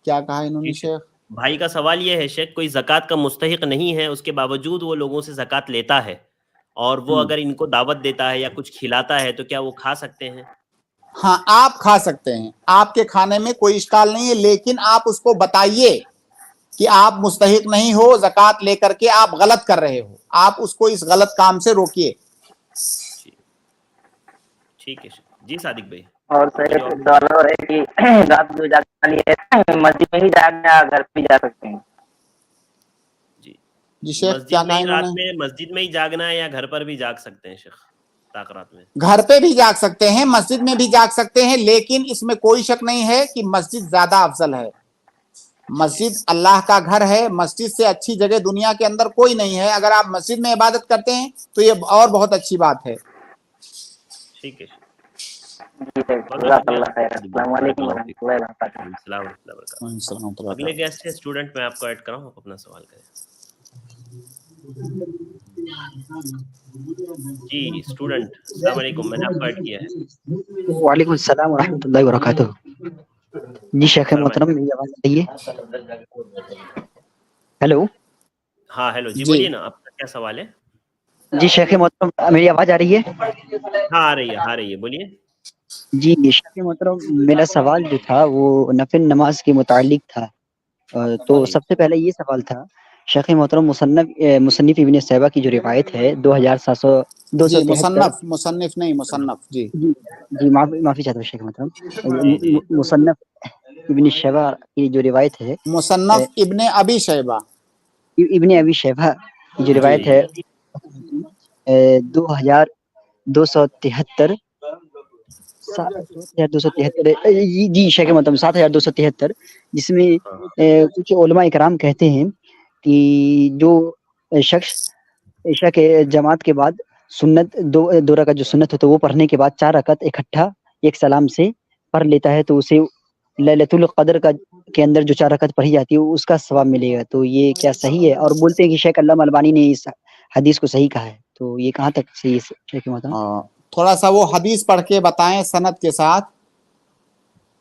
क्या कहा इन्होंने शेख? भाई का सवाल ये है शेख, कोई ज़कात का मुस्तहिक नहीं है, उसके बावजूद वो लोगों से ज़कात लेता है और वो अगर इनको दावत देता है या कुछ खिलाता है तो क्या वो खा सकते हैं? हाँ, आप खा सकते हैं, आपके खाने में कोई इश्काल नहीं है, लेकिन आप उसको बताइए कि आप मुस्तहिक नहीं हो, ज़कात लेकर के आप गलत कर रहे हो, आप उसको इस गलत काम से रोकिए। ठीक है जी सादिक भाई। और सर एक सवाल और है कि रात को जागने वाली मस्जिद में ही जागना या घर पे जा सकते हैं? जी शेख क्या कहा रात इन्होंने? में मस्जिद में ही जागना है या घर पर भी जाग सकते हैं शेख? रात में घर पे भी जाग सकते हैं, मस्जिद में भी जाग सकते हैं, लेकिन इसमें कोई शक नहीं है कि मस्जिद ज्यादा अफजल है। मस्जिद अल्लाह का घर है, मस्जिद से अच्छी जगह दुनिया के अंदर कोई नहीं है। अगर आप मस्जिद में इबादत करते हैं तो ये और बहुत अच्छी बात है। ठीक है। अगले गेस्ट है स्टूडेंट, मैं आपको ऐड कर रहा हूँ, आप अपना सवाल करें। जी स्टूडेंट अस्सलाम वालेकुम, मैंने आपको ऐड किया है। वालेकुम सलाम व रहमतुल्लाहि व बरकातहू। जी शेख मोहतरम मेरी आवाज आ रही है? हेलो। हाँ हेलो जी, बोलिए ना, आपका क्या सवाल है? जी शेख मोहतरम मेरी आवाज आ रही है? हाँ आ रही है, बोलिए। जी शेख मोहतरम मेरा सवाल जो था वो नफिल नमाज के मुतालिक था। तो सबसे पहले ये सवाल था शेख मोहतरम, मुसन्निफ इब्न सैबा की जो रिवायत है 2773 मुसन्निफ नहीं मुसन्नफ। जी माफी चाहता हूँ शेख मोहतरम, मुसन्नफ इब्न शैबा की जो रिवायत है, मुसन्नफ इब्न अबी शैबा की जो रिवायत है 2273 जी शेख मोहतरम 7273, जिसमें कुछ उलमा इकराम कहते हैं कि जो शख्स ईशा के जमात के बाद सुन्नत दो रकात जो सुन्नत होता है वो पढ़ने के बाद 4 रकात इकट्ठा एक सलाम से पढ़ लेता है तो उसे लैलतुल क़द्र का के अंदर जो 4 रकात पढ़ी जाती है उसका सवाब मिलेगा। तो ये क्या सही है? और बोलते हैं कि शेख अल्लामा अलबानी ने इस हदीस को सही कहा है, तो ये कहाँ तक सही है शेख मोहतरम? थोड़ा सा वो हदीस पढ़ के बताएं सनद के साथ।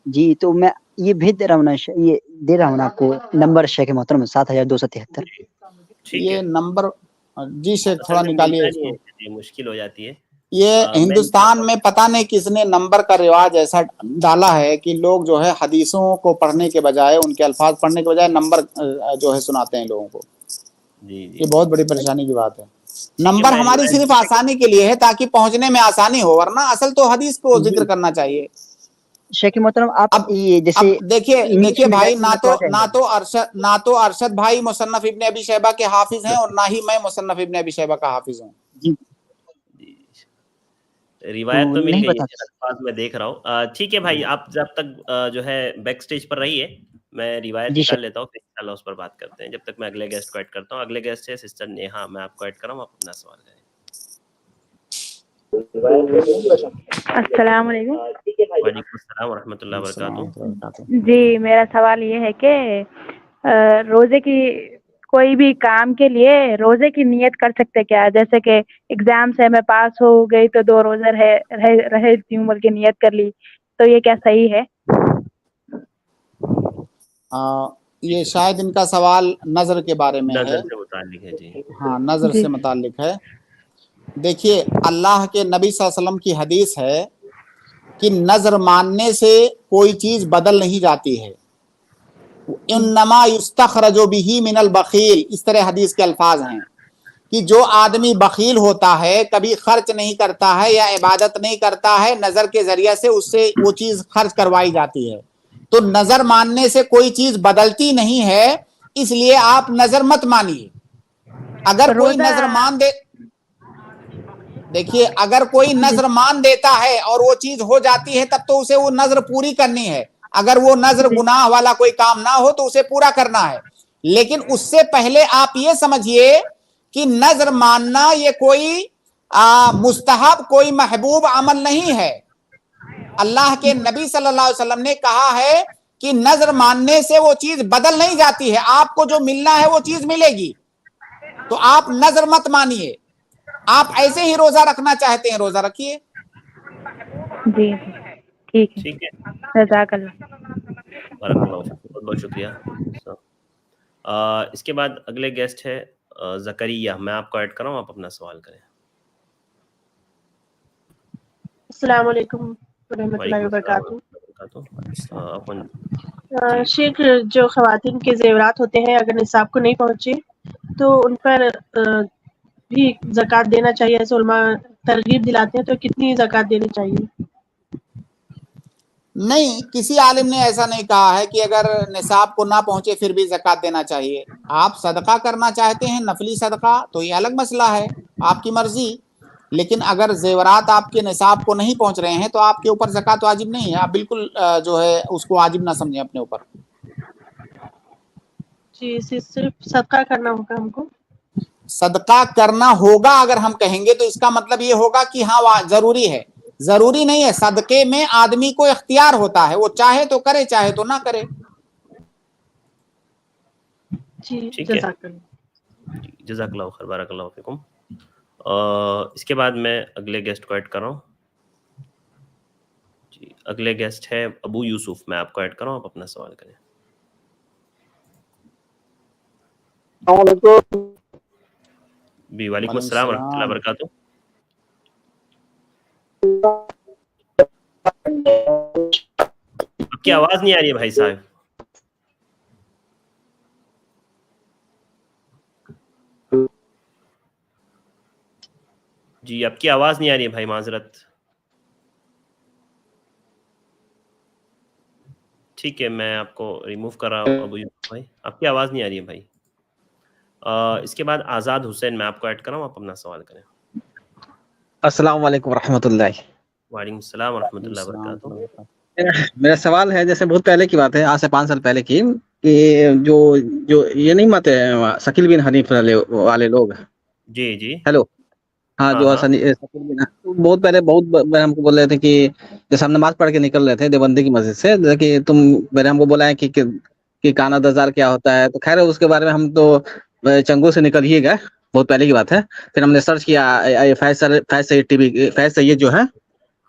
जी तो मैं ये भेज दे रहा हूँ ना, ये दे रहा हूँ ना आपको नंबर शेख मोहतरम 7273 ये नंबर। जी शेख थोड़ा निकालिए इसको, मुश्किल हो जाती है। ये हिंदुस्तान में पता नहीं किसने नंबर का रिवाज ऐसा डाला है कि लोग जो है हदीसों को पढ़ने के बजाय, उनके अल्फाज पढ़ने के बजाय नंबर जो है सुनाते हैं लोगों को। ये बहुत बड़ी परेशानी की बात है। नंबर हमारी सिर्फ आसानी के लिए है ताकि पहुंचने में आसानी हो, वरना असल तो हदीस को जिक्र करना चाहिए। शेख मोहतरम आप ये जैसे अब देखिए भाई, ना तो अरशद भाई मुसन्नफ इब्न अबी शैबा के हाफिज हैं और ना ही मैं मुसन्नफ इब्न अबी शैबा का हाफिज हूँ। रिवायत तो मिल नहीं गई पता। है, अल्फाज में देख रहा हूँ। ठीक है भाई, आप जब तक जो है बैक स्टेज पर रहिए, मैं रिवायत जी निकाल शेख। लेता हूँ, फिर इंशाल्लाह उस पर बात करते हैं। जब तक मैं अगले गेस्ट को ऐड करता हूँ। अगले गेस्ट है सिस्टर नेहा, मैं आपको ऐड कर रहा हूँ, आप अपना सवाल करें। अस्सलाम वालेकुम। वालेकुम अस्सलाम व रहमतुल्लाहि व बरकातुहू। जी, मेरा सवाल ये है कि रोजे की कोई भी काम के लिए रोजे की नियत कर सकते क्या? जैसे कि एग्जाम से मैं पास हो गई तो 2 रोजा रहती हूँ बल्कि नियत कर ली, तो ये क्या सही है? ये शायद इनका सवाल नजर के बारे में है। नजर से मुताल्लिक है जी। हाँ, नजर से मुताल्लिक है। देखिए, अल्लाह के नबी सल्लल्लाहु अलैहि वसल्लम की हदीस है कि नजर मानने से कोई चीज बदल नहीं जाती है। इन्नमा युस्तखरजु बिही मिनल बखील, इस तरह हदीस के अल्फाज हैं कि जो आदमी बखील होता है, कभी खर्च नहीं करता है या इबादत नहीं करता है, नजर के जरिए से उससे वो चीज खर्च करवाई जाती है। तो नजर मानने से कोई चीज बदलती नहीं है, इसलिए आप नजर मत मानिए। अगर कोई नजर मान दे, देखिए, अगर कोई नजर मान देता है और वो चीज हो जाती है, तब तो उसे वो नजर पूरी करनी है। अगर वो नजर गुनाह वाला कोई काम ना हो तो उसे पूरा करना है। लेकिन उससे पहले आप ये समझिए कि नजर मानना ये कोई मुस्तहब, कोई महबूब अमल नहीं है। अल्लाह के नबी सल्लल्लाहु अलैहि वसल्लम ने कहा है कि नजर मानने से वो चीज बदल नहीं जाती है, आपको जो मिलना है वो चीज मिलेगी। तो आप नजर मत मानिए। आप ऐसे ही रोजा रखना चाहते हैं, रोजा रखिए। जी, ठीक है। जज़ाकल्लाह। बारकल्लाहु फीक, बहुत बहुत शुक्रिया। इसके बाद अगले गेस्ट है ज़करिया, मैं आपको ऐड कर रहा हूँ, आप अपना सवाल करें। अस्सलाम वालेकुम व रहमतुल्लाहि व बरकातुहू। शेख, जो ख़वातीन के ज़ेवरात होते हैं अगर निसाब को नहीं पहुँचे तो उन पर भी ज़कात देना चाहिए, ऐसे उलमा तरगीब दिलाते हैं, तो कितनी ज़कात देनी चाहिए? नहीं, किसी आलिम ने ऐसा नहीं कहा है कि अगर निसाब को ना पहुंचे फिर भी ज़कात देना चाहिए। आप सदका करना चाहते हैं, नफली सदका, तो ये अलग मसला है, आपकी मर्जी। लेकिन अगर जेवरात आपके निसाब को नहीं पहुंच रहे हैं तो आपके ऊपर ज़कात वाजिब नहीं है। आप बिल्कुल जो है उसको वाजिब ना समझें अपने ऊपर। जी, सिर्फ सदका करना होगा हमको? सदका करना होगा अगर हम कहेंगे तो इसका मतलब ये होगा कि हाँ जरूरी है। जरूरी नहीं है, सदके में आदमी को इख्तियार होता है, वो चाहे तो करे, चाहे तो ना करे। ठीक है, जज़ाकल्लाहु खैर, बारकल्लाहु फीकुम। इसके बाद मैं अगले गेस्ट को ऐड कर रहा हूँ जी। अगले गेस्ट है अबू यूसुफ, मैं आपको ऐड कर रहा हूँ, आप अपना सवाल करें। जी, वालेकुम अस्सलाम व रहमतुल्लाहि व बरकातुहू। आपकी आवाज नहीं आ रही है भाई साहब। जी, आपकी आवाज नहीं आ रही है भाई, माजरत। ठीक है, मैं आपको रिमूव कर रहा हूँ अबू यूसुफ भाई, आपकी आवाज नहीं आ रही है भाई। इसके बाद आज़ाद हुसैन, मैं आपको ऐड कर रहा हूँ, आप अपना सवाल करें। अस्सलाम वालेकुम रहमतुल्लाहि। वालेकुम सलाम व रहमतुल्लाहि व बरकातुहू। मेरा सवाल है, जैसे बहुत पहले की बात है, आज से 5 साल पहले की, कि जो जो ये नहीं मानते शकील बिन हनीफ वाले लोग। जी जी, हेलो, हाँ, जो शकील बिन, बहुत पहले बहुत बार हमको बोल रहे थे कि जैसे हम नमाज पढ़ के निकल रहे थे देवबंदी की मस्जिद से, जैसे कि तुम मैंने हमको बोला है कि काना दजार क्या होता है, तो खैर उसके बारे में हम तो चंगू से निकल ही गए, बहुत पहले की बात है। फिर हमने सर्च किया फैज सैयद जो है,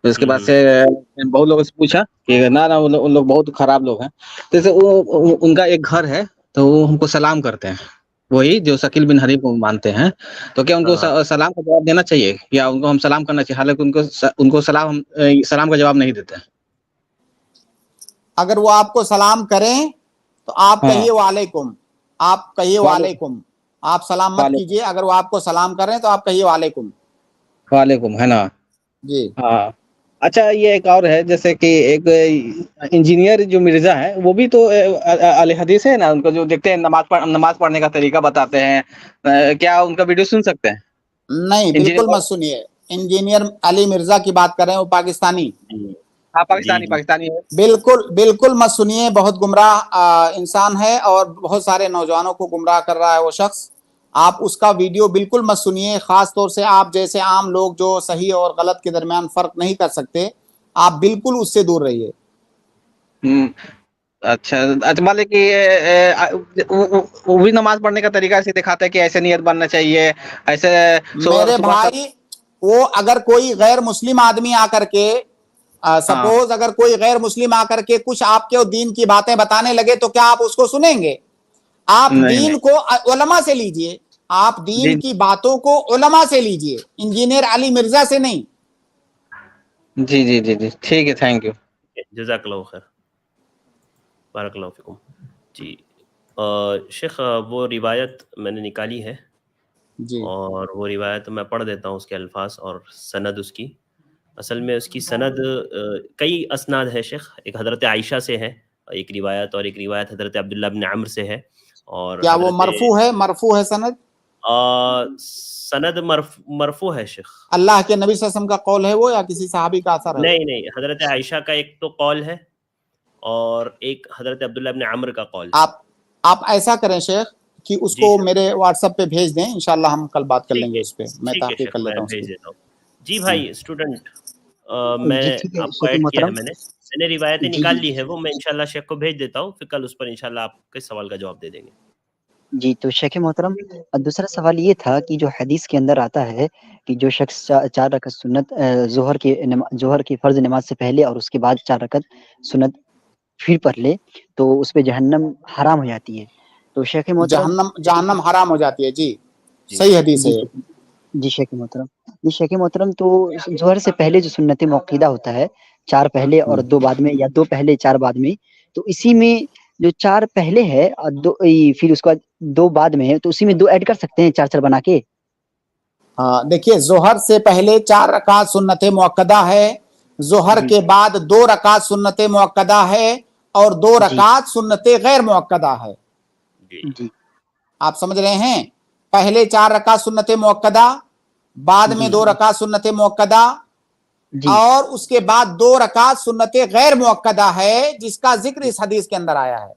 तो इसके बाद से बहुत लोगों से पूछा कि ना उन लोग बहुत खराब लोग हैं। तो जैसे उनका एक घर है, तो वो हमको सलाम करते हैं, वही जो शकील बिन हनीफ को मानते हैं। तो क्या उनको सलाम का जवाब देना चाहिए या उनको हम सलाम करना चाहिए? हालांकि उनको सलाम का जवाब नहीं देते हैं। अगर वो आपको सलाम करें तो आप कहिए वालेकुम, आप कहिए वालेकुम, आप सलाम मत कीजिए। अगर वो आपको सलाम कर रहे हैं तो आप कहिए वालेकुम, वालेकुम, है ना जी। हाँ, اچھا یہ ایک اور ہے، جیسے کہ ایک انجینئر جو مرزا ہے وہ بھی تو اہل حدیث ہے نا، ان کو جو دیکھتے ہیں نماز پڑھنے کا طریقہ بتاتے ہیں، کیا ان کا ویڈیو سن سکتے ہیں؟ نہیں بالکل مت سنیے، انجینئر علی مرزا کی بات کر رہے ہیں، وہ پاکستانی، ہاں پاکستانی ہے، بالکل مت سنیے، بہت گمراہ انسان ہے اور بہت سارے نوجوانوں کو گمراہ کر رہا ہے وہ شخص، آپ اس کا ویڈیو بالکل مت سنیے، خاص طور سے آپ جیسے عام لوگ جو صحیح اور غلط کے درمیان فرق نہیں کر سکتے، آپ بالکل اس سے دور رہیے۔ اچھا مان لے کہ وہ بھی نماز پڑھنے کا طریقہ ایسے دکھاتا ہے کہ ایسے نیت بننا چاہیے، ایسے میرے بھائی وہ اگر کوئی غیر مسلم آدمی آ کر کے سپوز اگر کوئی غیر مسلم آ کر کے کچھ آپ کے دین کی باتیں بتانے لگے تو کیا آپ اس کو سنیں گے؟ آپ دین کو علماء سے لیجئے، آپ دین کی باتوں کو علماء سے لیجئے، انجینئر علی مرزا سے نہیں۔ جی جی جی جی ٹھیک ہے، تھینک یو، جزاک اللہ خیر، بارک اللہ فیکم۔ جی شیخ وہ روایت میں نے نکالی ہے جی، اور وہ روایت میں پڑھ دیتا ہوں، اس کے الفاظ اور سند اس کی، اصل میں اس کی سند کئی اسناد ہے شیخ، ایک حضرت عائشہ سے ہے ایک روایت، اور ایک روایت حضرت عبداللہ بن عمر سے ہے، اور کیا وہ مرفوع ہے سند؟ سند مرفوع ہے شیخ، اللہ کے نبی صلی اللہ علیہ وسلم کا قول ہے وہ یا کسی صحابی کا اثر ہے؟ نہیں، حضرت عائشہ کا ایک تو قول ہے اور ایک حضرت عبداللہ بن عمر کا قول ہے۔ آپ ایسا کریں شیخ کہ اس کو میرے واٹس ایپ پہ بھیج دیں، انشاءاللہ ہم کل بات کر لیں گے اس پہ، میں تحقیق کر لیتا ہوں بھیج دیتا ہوں۔ جی بھائی اسٹوڈنٹ، میں آپ کو ایڈ کیا ہے، میں نے روایتیں نکال لی ہے، وہ میں انشاءاللہ شیخ کو بھیج دیتا ہوں، پھر کل اس پر انشاءاللہ آپ کے سوال کا جواب دے دیں گے۔ جی تو شیخ محترم دوسرا سوال یہ تھا کہ جو حدیث کے اندر آتا ہے کہ جو شخص 4 رکعت سنت ظہر کی فرض نماز سے پہلے اور اس کے بعد 4 رکعت سنت پھر پڑھ لے تو اس پہ جہنم حرام ہو جاتی ہے، تو شیخ محترم جہنم حرام ہو جاتی ہے، جی صحیح حدیث ہے۔ جی شیخ محترم تو ظہر سے پہلے جو سنت موقدہ ہوتا ہے، 4 پہلے اور 2 بعد میں، یا 2 پہلے 4 بعد میں، تو اسی میں جو 4 پہلے ہے اور 2 پھر اس کے بعد 2 بعد میں ہے، تو اسی میں 2 ایڈ کر سکتے ہیں 4 بنا کے؟ ہاں دیکھیے، ظہر سے پہلے 4 رکعت سنت موقدہ ہے، ظہر کے بعد 2 رکعت سنت موقدہ ہے اور 2 رکعت سنت غیر موقدہ ہے۔ جی آپ سمجھ رہے ہیں؟ پہلے 4 رکعت سنت موقدہ، بعد میں 2 رکعت سنت موقدہ، اور اس کے بعد 2 رکعت سنت غیر موقدہ ہے، جس کا ذکر اس حدیث کے اندر آیا ہے۔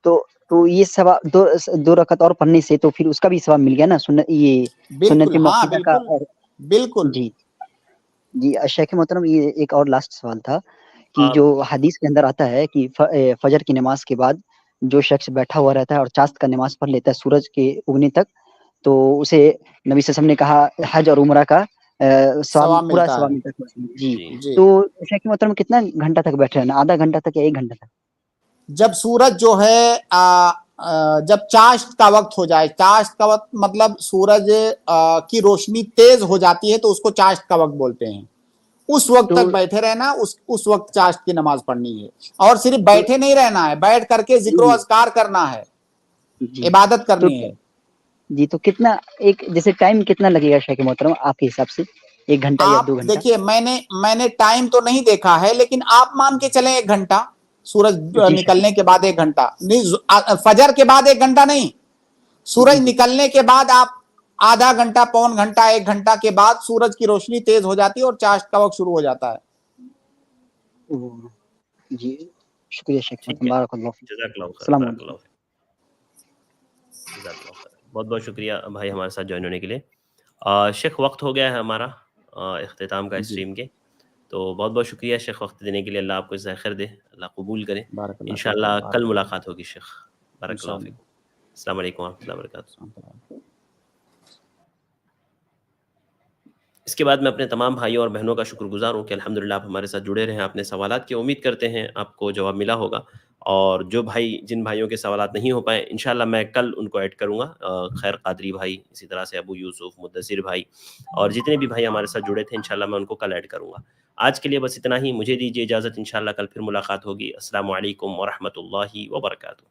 تو یہ ثواب 2 رکعت اور پڑھنے سے تو پھر اس کا بھی ثواب مل گیا نا، سنت موقدہ کا۔ بالکل جی شیخ محترم یہ ایک اور لاسٹ سوال تھا کہ جو حدیث کے اندر آتا ہے کہ فجر کی نماز کے بعد جو شخص بیٹھا ہوا رہتا ہے اور چاشت کا نماز پڑھ لیتا ہے سورج کے اگنے تک، تو اسے نبی صلی اللہ علیہ وسلم نے کہا حج اور عمرہ کا پورا ثواب ملتا ہے۔ جی تو شیخ محترم کتنا گھنٹہ تک بیٹھ رہنا، آدھا گھنٹہ تک یا 1 گھنٹہ تک؟ جب سورج جو ہے جب چاشت کا وقت ہو جائے، چاشت کا وقت مطلب سورج کی روشنی تیز ہو جاتی ہے تو اس کو چاشت کا وقت بولتے ہیں، اس وقت تک بیٹھے رہنا، اس وقت چاشت کی نماز پڑھنی ہے، اور صرف بیٹھے نہیں رہنا ہے، بیٹھ کر کے ذکر و اذکار کرنا ہے، عبادت کرنی ہے۔ جی تو کتنا ایک جیسے ٹائم کتنا لگے گا شیخ محترم آپ کے حساب سے، 1 گھنٹہ یا 2 گھنٹہ؟ دیکھیے میں نے ٹائم تو نہیں دیکھا ہے، لیکن آپ مان کے چلیں 1 گھنٹہ، سورج نکلنے کے بعد 1 گھنٹہ نہیں، فجر کے بعد 1 گھنٹہ نہیں، سورج نکلنے کے بعد آپ آدھا گھنٹہ، پون گھنٹہ، 1 گھنٹہ کے بعد سورج کی روشنی تیز ہو جاتی ہے اور چاشت کا وقت شروع ہو جاتا ہے۔ جی شکریہ شیخ، بارک اللہ فیک، جزاک اللہ خیر، السلام بارک علیکم۔ اللہ فیک، جزاک اللہ خیر، بہت بہت شکریہ بھائی ہمارے ساتھ جوائن ہونے کے لیے۔ شیخ وقت ہو گیا ہے ہمارا اختتام کا اسٹریم کے، تو بہت بہت شکریہ شیخ وقت دینے کے لیے، اللہ آپ کو جزائے خیر دے، اللہ قبول کرے، انشاءاللہ کل ملاقات ہوگی شیخ، بارک اللہ فیکم، السلام علیکم ورحمۃ اللہ وبرکاتہ۔ اس کے بعد میں اپنے تمام بھائیوں اور بہنوں کا شکر گزار ہوں کہ الحمدللہ آپ ہمارے ساتھ جڑے رہے، آپ نے سوالات کی امید کرتے ہیں آپ کو جواب ملا ہوگا، اور جو بھائی جن بھائیوں کے سوالات نہیں ہو پائے انشاءاللہ میں کل ان کو ایڈ کروں گا، خیر قادری بھائی، اسی طرح سے ابو یوسف، مدثر بھائی، اور جتنے بھی بھائی ہمارے ساتھ جڑے تھے انشاءاللہ میں ان کو کل ایڈ کروں گا۔ آج کے لیے بس اتنا ہی، مجھے دیجیے اجازت، انشاءاللہ کل پھر ملاقات ہوگی۔ السلام علیکم ورحمۃ اللہ وبرکاتہ۔